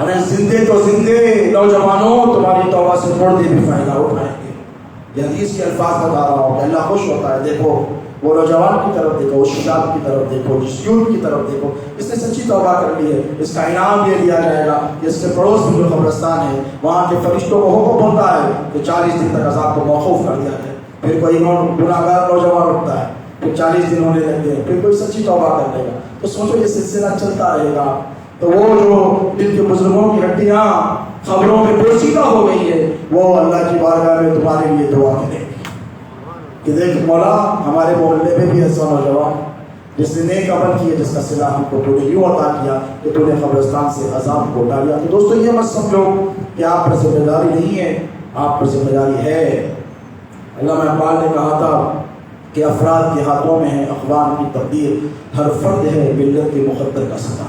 ارے زندے تو زندے نوجوانوں, تمہاری توبہ سے مردے بھی فائدہ اٹھائیں گے. یہ حدیث کے الفاظ بتا رہا ہوں کہ اللہ خوش ہوتا ہے. دیکھو وہ نوجوان کی طرف دیکھو, اس شاب کی طرف دیکھو, جس یوتھ کی طرف دیکھو, اس نے سچی توبہ کر لی ہے. اس کا انعام یہ دیا جائے گا کہ اس کے پڑوس میں جو قبرستان ہے وہاں کے فرشتوں کو حکم ہوتا ہے کہ 40 دن تک عذاب کو موقوف کر دیا جائے. پھر کوئی گناہگار نوجوان اٹھتا ہے, پھر 40 دن ہونے لگتے ہیں, پھر کوئی سچی توبہ کر لے گا. تو سوچو یہ سلسلہ چلتا رہے گا. تو وہ جو جن کے بزرگوں کی ہڈیاں خبروں میں پوشیدہ ہو گئی ہے, وہ اللہ کی بارگاہ میں تمہارے لیے دعا کریں گے کہ دیکھ مولا, ہمارے محلے میں بھی ایسا نوجوان جس نے نیک عمل کیا, جس کا صلہ ہم کو تو نے یوں عطا کیا کہ تو نے قبرستان سے عذاب کو اٹھا لیا. تو دوستو یہ مت سمجھو کہ آپ پر ذمہ داری نہیں ہے, آپ پر ذمہ داری ہے. علامہ اقبال نے کہا تھا کہ افراد کے ہاتھوں میں ہے اقوام کی تقدیر, ہر فرد ہے ملت کے مقدر کا ستا.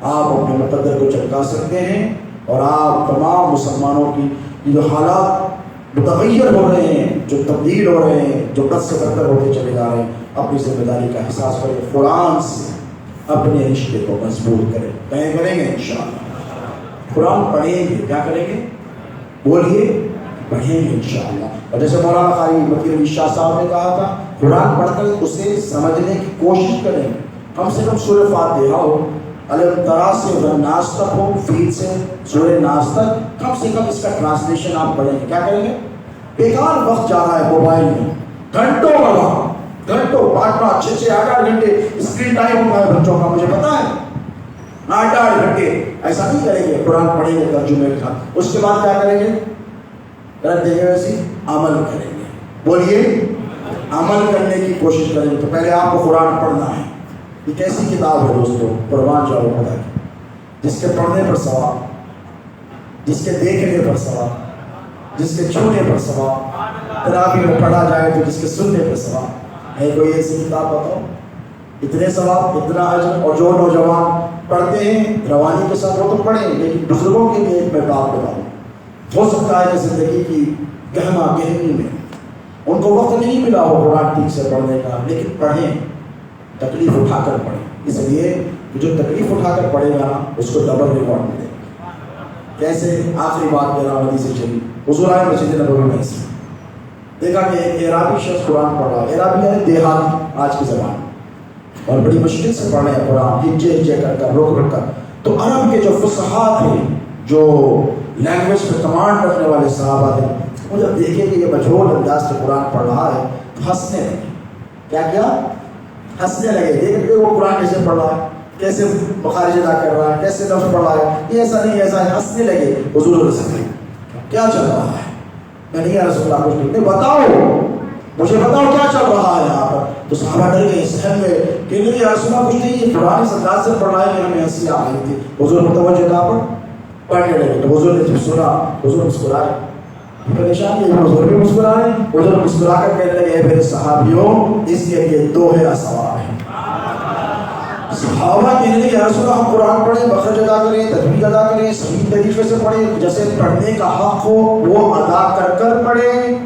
آپ اپنے مقدر کو چمکا سکتے ہیں, اور آپ تمام مسلمانوں کی جو حالات متغیر ہو رہے ہیں, جو تبدیل ہو رہے ہیں, جو بد سے بدتر ہوتے چلے جا رہے ہیں, اپنی ذمہ داری کا احساس کریں. قرآن سے اپنے رشتے کو مضبوط کریں. کہیں کریں گے انشاءاللہ, قرآن پڑھیں گے. کیا کریں گے؟ بولیے, پڑھیں گے انشاءاللہ. اور جیسے مولانا قاری مکی علی شاہ صاحب نے کہا تھا, قرآن پڑھ کر اسے سمجھنے کی کوشش کریں. کم سے کم سورہ فاتحہ ہو, علم ترا سے والناس تک ہو, فیل سے سورہ ناس تک, کم سے کم اس کا ٹرانسلیشن آپ پڑھیں گے. کیا کریں گے؟ بیکار وقت جا رہا ہے موبائل میں, گھنٹوں گھنٹوں 5 6 8 گھنٹے اسکرین ٹائم ہوتا ہے بچوں کا, مجھے پتا ہے 8 گھنٹے. ایسا نہیں کریں گے, قرآن پڑھیں گے ترجمے کے ساتھ. اس کے بعد کیا کریں گے؟ رد دیں گے ویسے عمل کریں گے. بولیے, عمل کرنے کی کوشش کریں گے. تو پہلے آپ کو قرآن پڑھنا ہے. یہ کیسی کتاب ہے دوستو, قربان جاؤ خدا کی, جس کے پڑھنے پر ثواب, جس کے دیکھنے پر ثواب, جس کے چھونے پر ثواب, تراویح میں پڑھا جائے تو جس کے سننے پر ثواب. ہے کوئی ایسی کتاب بتاؤ؟ اتنے ثواب, اتنا اجر. اور جو نوجوان پڑھتے ہیں روانی کے ساتھ وہ تو پڑھیں, لیکن بزرگوں کے لیے ایک میں بات بتاؤں. ہو سکتا ہے کہ زندگی کی گہما گہمی میں ان کو وقت نہیں ملا ہو قرآن ٹھیک سے پڑھنے کا, لیکن پڑھیں, تکلیف اٹھا کر پڑھیں. اس لیے جو تکلیف اٹھا کر پڑھے گا اس کو ڈبل ریوارڈ ملے گا. کیسے؟ آخری بات کہہ رہا ہوں حدیث شریف. حضور آئے مسجد نبوی میں سے دیکھا کہ ایک اعرابی شخص قرآن پڑھ رہا ہے. اعرابی یعنی دیہاتی آج کی زبان, اور بڑی مشکل سے پڑھ رہے ہیں قرآن, ہجے ہجے کر کر, رک رک کر. تو عرب کے جو فصحاء تھے, جو لینگویج پہ کمانڈ رکھنے والے صحابہ تھے, وہ جب دیکھے کہ یہ مجہول انداز سے قرآن پڑھ رہا ہے تو ہنسنے لگے. کیا ہنسنے لگے. دیکھ کہ وہ قرآن کیسے پڑھ رہا ہے, کیسے مخارج ادا کر رہا ہے, کیسے لفظ پڑھ رہا ہے, یہ ایسا نہیں ایسا ہے. ہنسنے لگے. حضور سے کیا چل رہا ہے؟ میں نہیں, یا رسول اللہ کچھ نہیں, بتاؤ مجھے, بتاؤ کیا چل رہا ہے یہاں پر. تو صحابہ ڈر گئے, سہم گئے کہ نہیں یا رسول اللہ کچھ نہیں, یہ قرآن اس انداز سے پڑھ رہا ہے کہ ہمیں ہنسی آ رہی تھی. حضور متوجہ تھا پر پڑھنے لگے. تو حضور نے جب سنا, حضور مسکرائے. پریشان یہ حضور بھی مسکرائے. حضور مسکرا کر کہنے لگے, اے میرے صحابیوں, اس کے لیے دوہرا ثواب ہے. صحابہ کہنے لگے, یا رسول اللہ ہم قرآن پڑھیں, مخرج ادا کریں, تجوید ادا کریں, صحیح طریقے سے پڑھیں, جیسے پڑھنے کا حق ہو وہ ادا کر کر پڑھیں,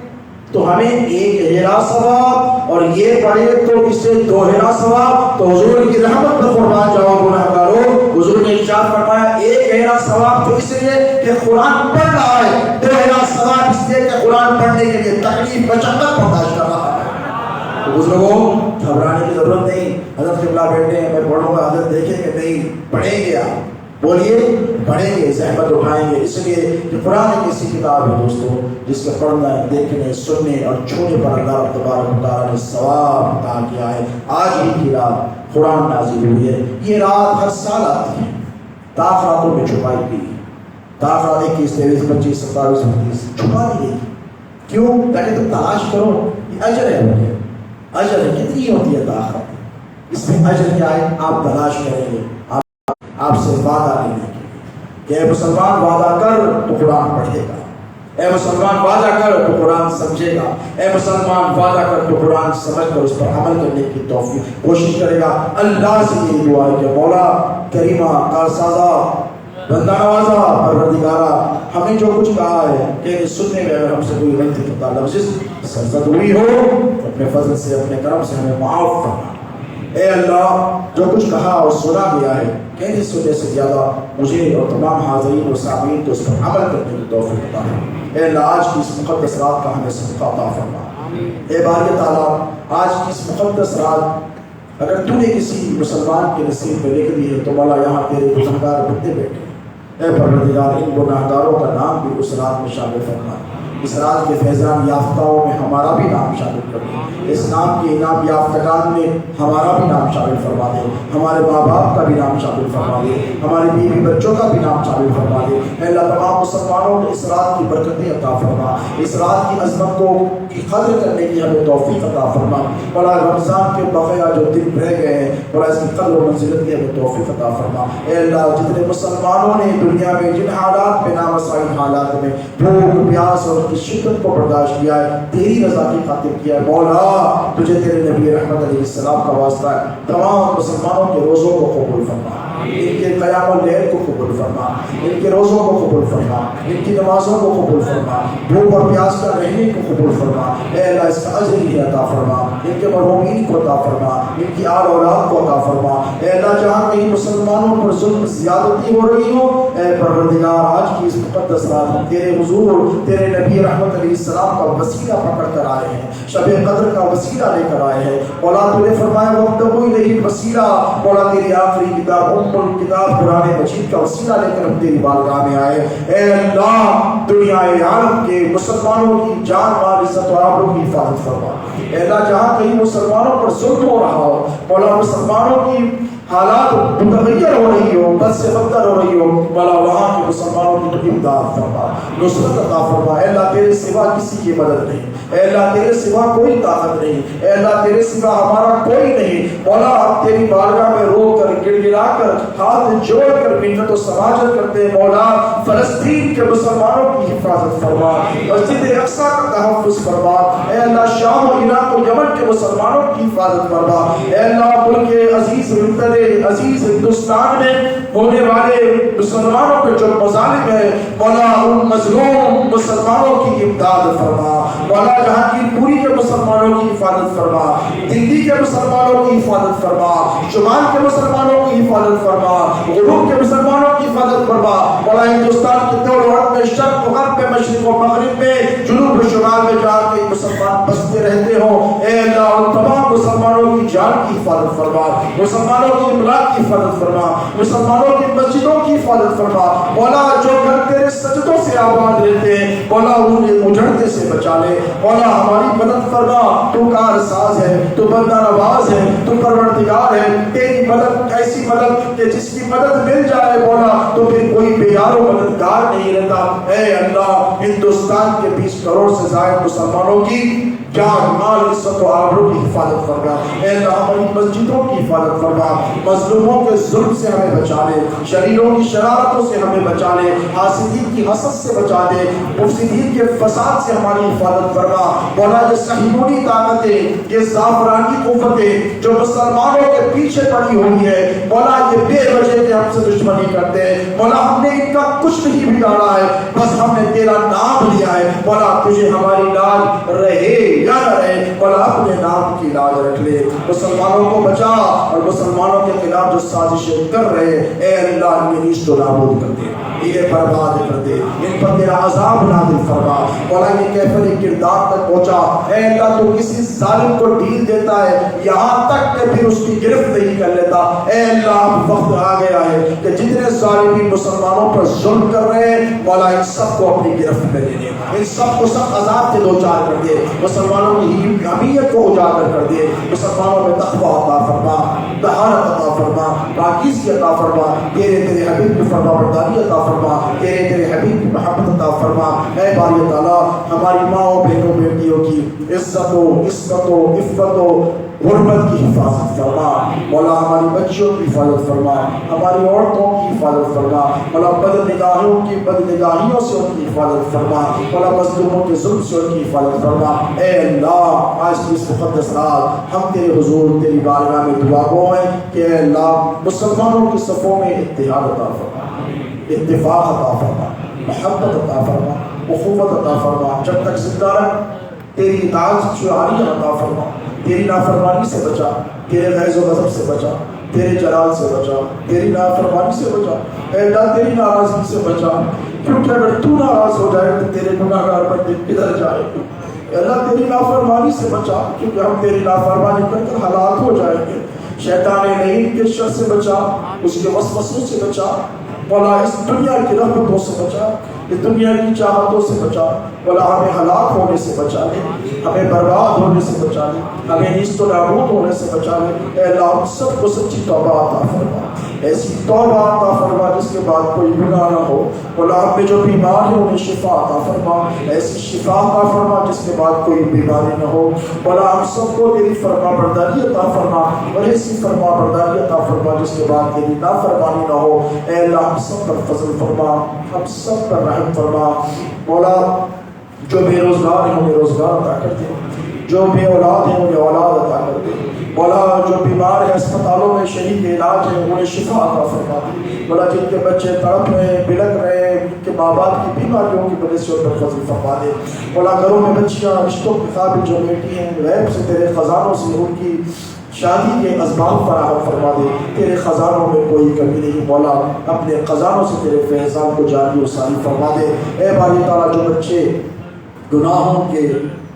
تو ہمیں ایک ہیرا ثواب, اور یہ پڑھے تو اسے دوہرا ثواب. تو حضور کی رحمت پر قربان جاؤ گناہگاروں. حضور نے ارشاد فرمایا, ایک ہیرا ثواب تو اس لیے کہ قرآن پڑھ رہا ہے, دوہرا ثواب اس لیے کہ قرآن پڑھنے کے لیے تکلیف مشقت برداشت کر رہا ہے. تو بزرگوں گھبرانے کی ضرورت نہیں. حضرت قبلہ بیٹھے ہیں، میں پڑھوں گا، حضرت دیکھیں کہ نہیں پڑھیں گے، آپ بولیے پڑھیں گے، زحمت اٹھائیں گے، اس لیے کہ قرآن ایک ایسی کتاب ہے دوستو جس کے پڑھنا، دیکھنے، سننے اور چھونے پر اللہ تبارک و تعالیٰ نے ثواب عطا کیا ہے۔ آج ہی کی رات قرآن نازل ہوئی ہے، یہ رات ہر سال آتی ہے، تاخراتوں میں چھپائی گئی، تاخرات 21، 23، 25، 27، 29 چھپا دی گئی، کیوں؟ تاکہ تم تلاش کرو، یہ اجر ہے، مجھے اجر ہے، کتنی ہوتی ہے تاخرات، اس میں اجر کیا ہے؟ آپ تلاش کریں گے، آپ سے وعدہ لینے کہ اے مسلمان وعدہ کر تو قرآن پڑھے گا، اے مسلمان وعدہ کر تو قرآن سمجھے گا، اے مسلمان وعدہ کر تو قرآن سمجھ کر اس پر عمل کرنے کی توفیق کوشش کرے گا۔ اللہ سے یہ دعا ہے کہ مولا کریمہ کارسازہ بندہ نوازا پروردگارہ، ہمیں جو کچھ کہا ہے کہ سننے میں اگر ہم سے کوئی غلطی خطا لفظ سرزد ہوئی ہو تو اپنے فضل سے، اپنے کرم سے ہمیں معاف فرما۔ اے اللہ جو کچھ کہا اور سنا گیا ہے کہنے سننے سے زیادہ مجھے اور تمام حاضرین و سامعین کو اس پر عمل کرنے کی توفیق عطا فرما۔ اے اللہ آج کی اس مقدس رات کا ہمیں صدقہ عطا فرما۔ اے باری تعالیٰ آج کی اس مقدس رات اگر تو نے کسی مسلمان کے نصیب میں لکھ دی ہے تو مولا یہاں تیرے گنہگار بندے بیٹھے، اے پروردگار ان گنہگاروں کا نام بھی اس رات میں شامل فرما، اس رات کے فیضان یافتاؤں میں ہمارا بھی نام شامل کر دے، اس نام کے انعام یافتگان میں ہمارا بھی نام شامل فرما دے، ہمارے ماں باپ کا بھی نام شامل فرما دے، ہمارے بیوی بچوں کا بھی نام شامل فرما دے۔ اے اللہ تمام مسلمانوں کو اس رات کی برکتیں عطا فرما، اس رات کی عظمت کو کی قدر کرنے کی ہمیں توفیق عطا فرما۔ بڑا رمضان کے بقیہ جو دن رہ گئے ہیں بڑا اس کی قدر و منزلت کی ہمیں توفیق عطا فرما۔ اے اللہ جتنے مسلمانوں نے دنیا میں جن حالات میں نامساعد حالات میں بھوک پیاس اور شدت کو برداشت کیا ہے تیری رضا کی خاطر کیا ہے مولا، تجھے تیرے نبی رحمت علیہ السلام کا واسطہ ہے، تمام مسلمانوں کے روزوں کو قبول فرما، ان کے قیام اللیل کو قبول فرما، ان کے روزوں کو قبول فرما، ان کی نمازوں کو قبول فرما، بھوک اور پیاس کا رہنے کو قبول فرما۔ اے اللہ اس کا اجر ہی عطا فرما، ان کے مرحومین کو عطا فرما، ان کی آل اولاد کو عطا فرما۔ اے اللہ جہاں کہیں مسلمانوں پر ظلم زیادتی ہو رہی ہو، اے پروردگار آج کی اس مقدس رات ہم تیرے حضور تیرے نبی رحمت علیہ السلام کا وسیلہ پکڑ کر آئے ہیں، شب قدر کا وسیلہ لے کر آئے ہیں۔ مولا تو نے فرمایا وابتغوا الیہ الوسیلہ، مولا تیری آخری کتاب کتاب قرآن مجید کا وسیلہ لے کر ہم تیری بارگاہ میں آئے۔ اے اللہ دنیا عالم کے مسلمانوں کی جان مال عزت و آبرو کی حفاظت فرما۔ اے اللہ جہاں کہیں مسلمانوں پر ظلم ہو رہا ہو، مولا مسلمانوں کی حالات متغیر ہو رہی ہو، بد سے بدتر ہو رہی ہو، مولا وہاں کے مسلمانوں کی تو امداد فرما، نصرت عطا فرما۔ اے اللہ تیرے سوا کسی کی مدد نہیں، اے اللہ تیرے سوا کوئی طاقت نہیں، اے اللہ تیرے سوا ہمارا کوئی نہیں۔ مولا ہم تیری بارگاہ میں رو کر گڑ گڑا کر ہاتھ جوڑ کر منت و سماجت کرتے ہیں، مولا فلسطین کے مسلمانوں کی حفاظت فرما، مسجد اقصی کا تحفظ فرما۔ اے اللہ شام و عراق و یمن کے مسلمانوں کی حفاظت فرما۔ اے اللہ ملک عزیز عزیز ہندوستان میں ہونے والے مسلمانوں کے جو مظالم ہیں مولا ان مظلوم مسلمانوں کی امداد فرما، مولا جہانگیر پوری کے مسلمانوں کی حفاظت فرما، دلی کے مسلمانوں کی حفاظت فرما، شمال کے مسلمانوں کی حفاظت فرما، غروب کے مسلمانوں کی حفاظت فرما۔ مولا ہندوستان کے دور وقت میں شرق و غرب میں مشرق و مغرب میں جنوب و شمال میں جہاں کے مسلمان بستے رہتے ہوں، اے اللہ ان تمام مسلمانوں کی جان کی حفاظت فرما، مسلمانوں کی املاک کی حفاظت فرما، مسلمانوں کی مسجدوں کی حفاظت فرما۔ مولا جو گھر تیرے سجدوں سے آباد رہتے ہیں مولا انہیں اجڑنے سے بچا لے، مولا ہماری مدد فرما، تو کار ساز ہے، تو بندہ نواز ہے، تو پروردگار ہے۔ تیری مدد ایسی مدد کہ جس کی مدد مل جائے مولا تو پھر کوئی بے یار و مددگار نہیں رہتا۔ اے اللہ ہندوستان کے 20 کروڑ سے زائد مسلمانوں کی جان مال عزت و آبرو کی حفاظت فرما۔ اے اللہ ہماری مسجدوں کی حفاظت فرما، مظلوموں کے ظلم سے ہمیں بچا لے، شریروں کی شرارتوں سے ہمیں بچا لے، حاسدین کی حسد سے بچا دے، مفسدین کے فساد سے ہماری حفاظت فرما۔ مولا یہ صہیونی طاقتیں، یہ زعفرانی قوتیں جو مسلمانوں کے پیچھے پڑی ہوئی ہے مولا یہ بے وجہ کے ہم سے دشمنی کرتے ہیں مولا، ہم نے ان کا کچھ نہیں بگاڑا ہے، بس ہم نے تیرا نام لیا ہے مولا، تجھے ہماری لاج رہے یا نہ رہے، مولا اپنے نام کی لاج رکھ لے، مسلمانوں کو بچا اور مسلمانوں کے خلاف جو سازشیں کر رہے اے اللہ انہیں نیست و نابود کر دے، انہیں برباد کر دے، ان پر تیرا عذاب نازل فرما۔ مولا یہ کیفر کردار تک پہنچا، اے اللہ تو کسی ظالم کو ڈھیل دیتا ہے یہاں تک کہ پھر اس کی گرفت نہیں کر لیتا۔ اے اللہ وقت آ گیا ہے کہ جتنے ظالمین مسلمانوں پر ظلم کر رہے ہیں مولا ان سب کو اپنی گرفت میں لے لے، ان سب کو سخت عذاب سے دوچار کر دے، مسلمانوں کی حمیت کو اجاگر کر دے، مسلمانوں میں تقوی عطا فرما، طہارت عطا فرما، پاکیزگی عطا فرما، تیرے حبیب کی فرما برداری عطا فرما، تیرے حبیب کی محبت عطا فرما۔ اے باری تعالیٰ ہماری ماں بہنوں بیٹیوں کی عزت و عصمت و عفت و غربت کی حفاظت فرما، مولا ہماری بچیوں کی حفاظت فرما، ہماری عورتوں کی حفاظت فرما، مولا بد نگاہیوں کی بد نگاہیوں سے ان کی حفاظت فرما، مولا مظلوموں کے ظلم سے ان کی حفاظت فرما۔ اے اللہ آج کی اس مقدس رات ہم تیرے حضور تیری بارگاہ میں دعا گو ہیں کہ اے اللہ مسلمانوں کی صفوں میں اتحاد عطا فرما، اتفاق عطا فرما، محبت عطا فرما، اخوت عطا فرما، جب تک زندہ رہ تیری اطاعت شعاری عطا فرما، تیری نافرمانی سے بچا، تیرے غیظ و غضب سے بچا، تیرے جلال سے بچا، تیری نافرمانی سے بچا، اے اللہ تیری ناراضگی سے بچا، کیونکہ اگر تو ناراض ہو جائے تو تیرے گناہ گار بندے کدھر جائے گے؟ اے اللہ تیری نافرمانی سے بچا، کیونکہ ہم تیری نافرمانی کر کر ہلاک ہو جائیں گے۔ شیطان لعین کے شر سے بچا، اس کے وسوسوں سے بچا، مولا اس دنیا کی رغبتوں سے بچا، اس دنیا کی چاہتوں سے بچا، مولا ہمیں ہلاک ہونے سے بچا لے، ہمیں برباد ہونے سے بچا لے، ہمیں نیست و نابود ہونے سے بچا لے۔ اے اللہ ہم سب کو سچی توبہ عطا فرما، ایسی توبہ عطا فرما جس کے بعد کوئی گناہ نہ ہو، مولا ہم میں جو بیمار ہیں انہیں شفا عطا فرما، ایسی شفا عطا فرما جس کے بعد کوئی بیماری نہ ہو، مولا ہم سب کو تیری فرما برداری عطا فرما اور ایسی فرما برداری عطا فرما جس کے بعد تیری نافرمانی نہ ہو۔ اے اللہ ہم سب پر فضل فرما، ہم سب پر رحم فرما، مولا جو بے روزگار ہیں انہیں روزگار عطا کر دے، جو بے اولاد ہیں انہیں اولاد عطا کر دے، مولا جو بیمار ہیں اسپتالوں میں شہید علاج ہیں انہیں شفا عطا فرما، مولا جن کے بچے تڑپ رہے ہیں بلک رہے ہیں ان کے ماں باپ کی بیماریوں کی وجہ سے ان پر فضل فرما دے، مولا گھروں میں بچیاں رشتوں کے قابل جو بیٹی ہیں غیب سے تیرے خزانوں سے ان کی شادی کے اسباب فراہم فرما دے، تیرے خزانوں میں کوئی کمی نہیں، مولا اپنے خزانوں سے تیرے فیضان کو جاری و ساری فرما دے۔ اے باری تعالیٰ جو بچے گناہوں کے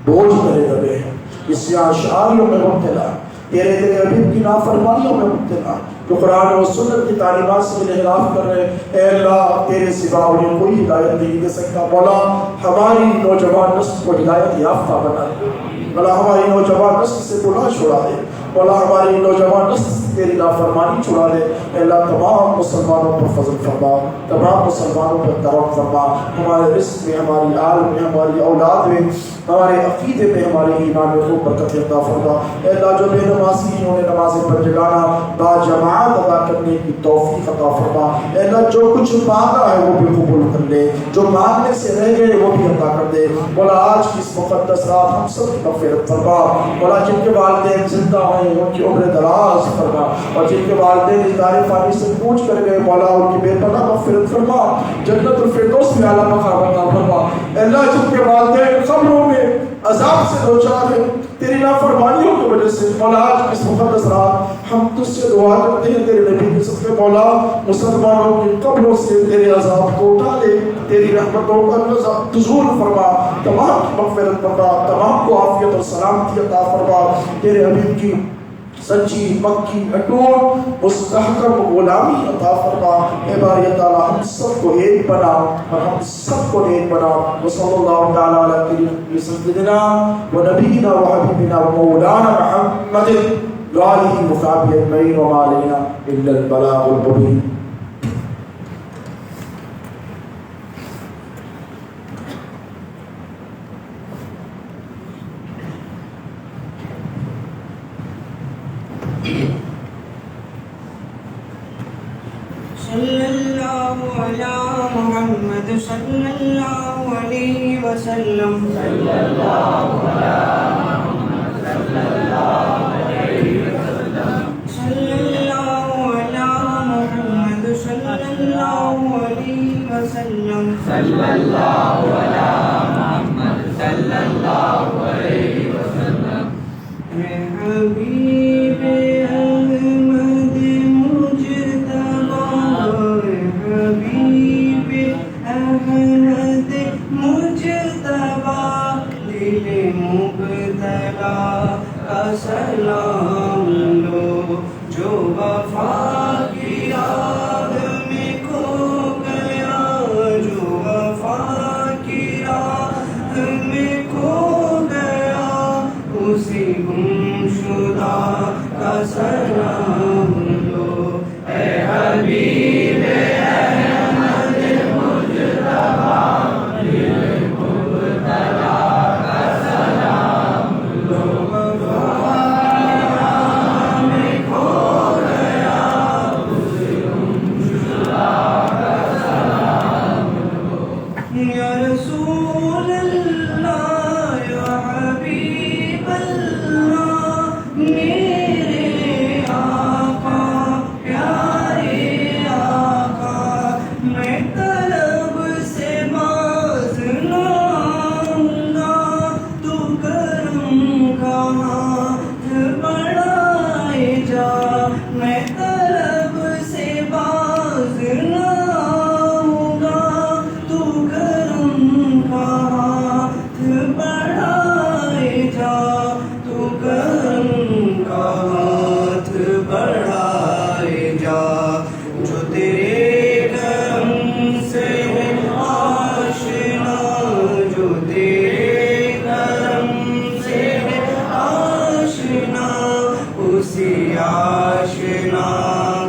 بوجھ تلے دبے ہیں، اسیاں شعاریوں میں مبتلا، تیرے حبیب کی نافرمانیوں میں مبتلا، جو قرآن و سنت کی تعلیمات سے انحراف کر رہے ہیں، اے اللہ تیرے سوا انہیں کوئی ہدایت نہیں دے سکتا، مولا ہماری نوجوان نسل کو ہدایت یافتہ بنا دے، مولا ہماری نوجوان نسل سے گناہ چھڑا دے، مولا ہماری نوجوان نسل سے تیری نافرمانی چھڑا دے۔ اے اللہ تمام مسلمانوں پر فضل فرما، تمام مسلمانوں پر کرم فرما، ہمارے رزق میں، ہماری آل میں، ہماری اولاد میں، ہمارے عقیدے میں، ہمارے ایمان میں خوب برکت عطا فرما۔ اے اللہ جو بے نمازی ہیں انہیں نماز پنجگانہ با جماعت ادا کرنے کی توفیق عطا فرما۔ اے اللہ جو کچھ مانگا ہے وہ بھی قبول کر لے، جو مانگنے سے رہ گئے وہ بھی عطا کر دے۔ مولا آج کی اس مقدس رات ہم سب کی مغفرت فرما، مولا جن کے والدین زندہ ہیں ان کی عمر دراز فرما، اور جن کے والدین اس دار فانی سے کوچ کر گئے مولا ان کی بے پناہ مغفرت فرما، جنت الفردوس میں اعلیٰ مقام عطا فرما۔ اے اللہ جن کے والدین قبروں میں عذاب سے دوچار ہیں تیری نافرمانیوں کی وجہ سے، مولا آج اس مقدس رات ہم تجھ سے دعا کرتے ہیں تیرے نبی کے صدقے، مولا مسلمانوں کی قبروں سے تیرے عذاب کو اٹھا لے، تیری رحمتوں کا نزول فرما، تمام کی مغفرت فرما، تمام کو عافیت اور سلامتی عطا فرما، تیرے حبیب کی سچی پکی اٹوٹ مستحکم غلامی عطا فرما۔ اے باری تعالیٰ ہم سب کو ایک بنا اور ہم سب کو ایک بنا، وصلی اللہ تعالیٰ علیہ سیدنا و نبینا و حبیبنا و مولانا محمد وآلہ وصحبہ اجمعین وما علینا الا البلاغ المبین۔ صلی اللہ علی محمد صلی اللہ علیہ وسلم، صلی اللہ علی محمد صلی اللہ علیہ وسلم، صلی اللہ علی محمد صلی اللہ علیہ وسلم، صلی اللہ علی محمد صلی اللہ علیہ وسلم۔ حبیب احمد مجتبی حبیب احمد مجتبی دل مبتلا کا سلام لو جو وفا کی راہ میں کھو گیا جو وفا کی راہ میں کھو گیا اسی گمشدہ کا سلام لو اے حبیب احمد مجتبی دل مبتلا کا سلام لو وفا کی راہ میں کھو گیا اسی گمشدہ کا سلام لو یا رسول اللہ یا حبیب اللہ میرے آقا پیارے آقا میں طلب سے باز نہ آؤں گا تو کرم کا ہاتھ بڑھائے جا میں طلب سے باز نہ آؤں گا تو کرم کا ہاتھ بڑھائے جا تو کرم کا ہاتھ بڑھائے جا جو تیرے کرم سے ہے آشنا جو تیرے کرم سے ہے آشنا اسی آشنا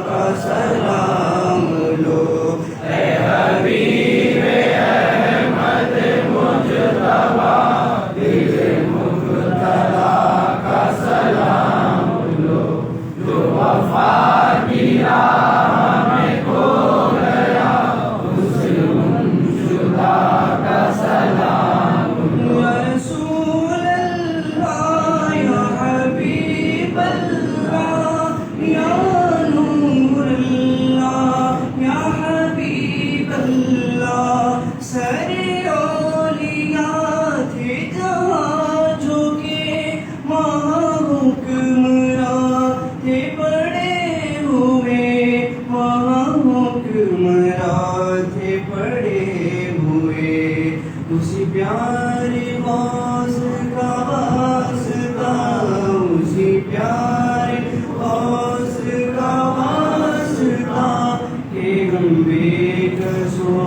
کا سلام لو اے حبیب احمد مجتبی دل مبتلا کا سلام لو جو وفا کی راہ میں کھو گیا اس گمشدہ کا سلام لو یا رسول اللہ یا حبیب اللہ یا نور اللہ یا حبیب اللہ سرے اولیاء تھے جہاں جو کہ وہاں حکمراں تھے پڑے ہوئے وہاں حکمراں تھے پڑے ہوئے اسی پیارے غوث کا واسطہ اسی پیارے غوث کا واسطہ کہ ہم بے قصوں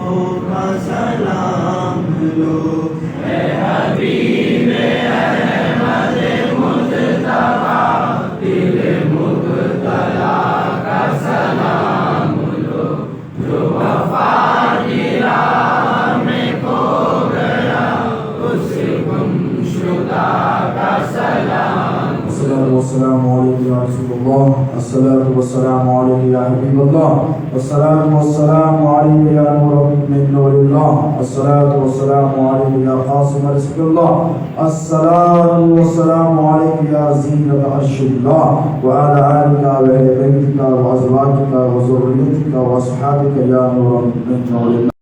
کا سلام لو اے حبیب احمد مجتبی دل مبتلا کا سلام لو جو وفا کی راہ میں کھو گیا اس گمشدہ کا سلام الصلاة والسلام عليك يا رسول الله الصلاة والسلام عليك يا حبيب الله الصلاة والسلام عليك يا نور من نور الله الصلاة والسلام عليك يا قاسم رزق الله الصلاة والسلام عليك يا زينة عرش الله وعلى آلك وأهل بيتك وأزواجك وذريتك وأصحابك يا نور من نور الله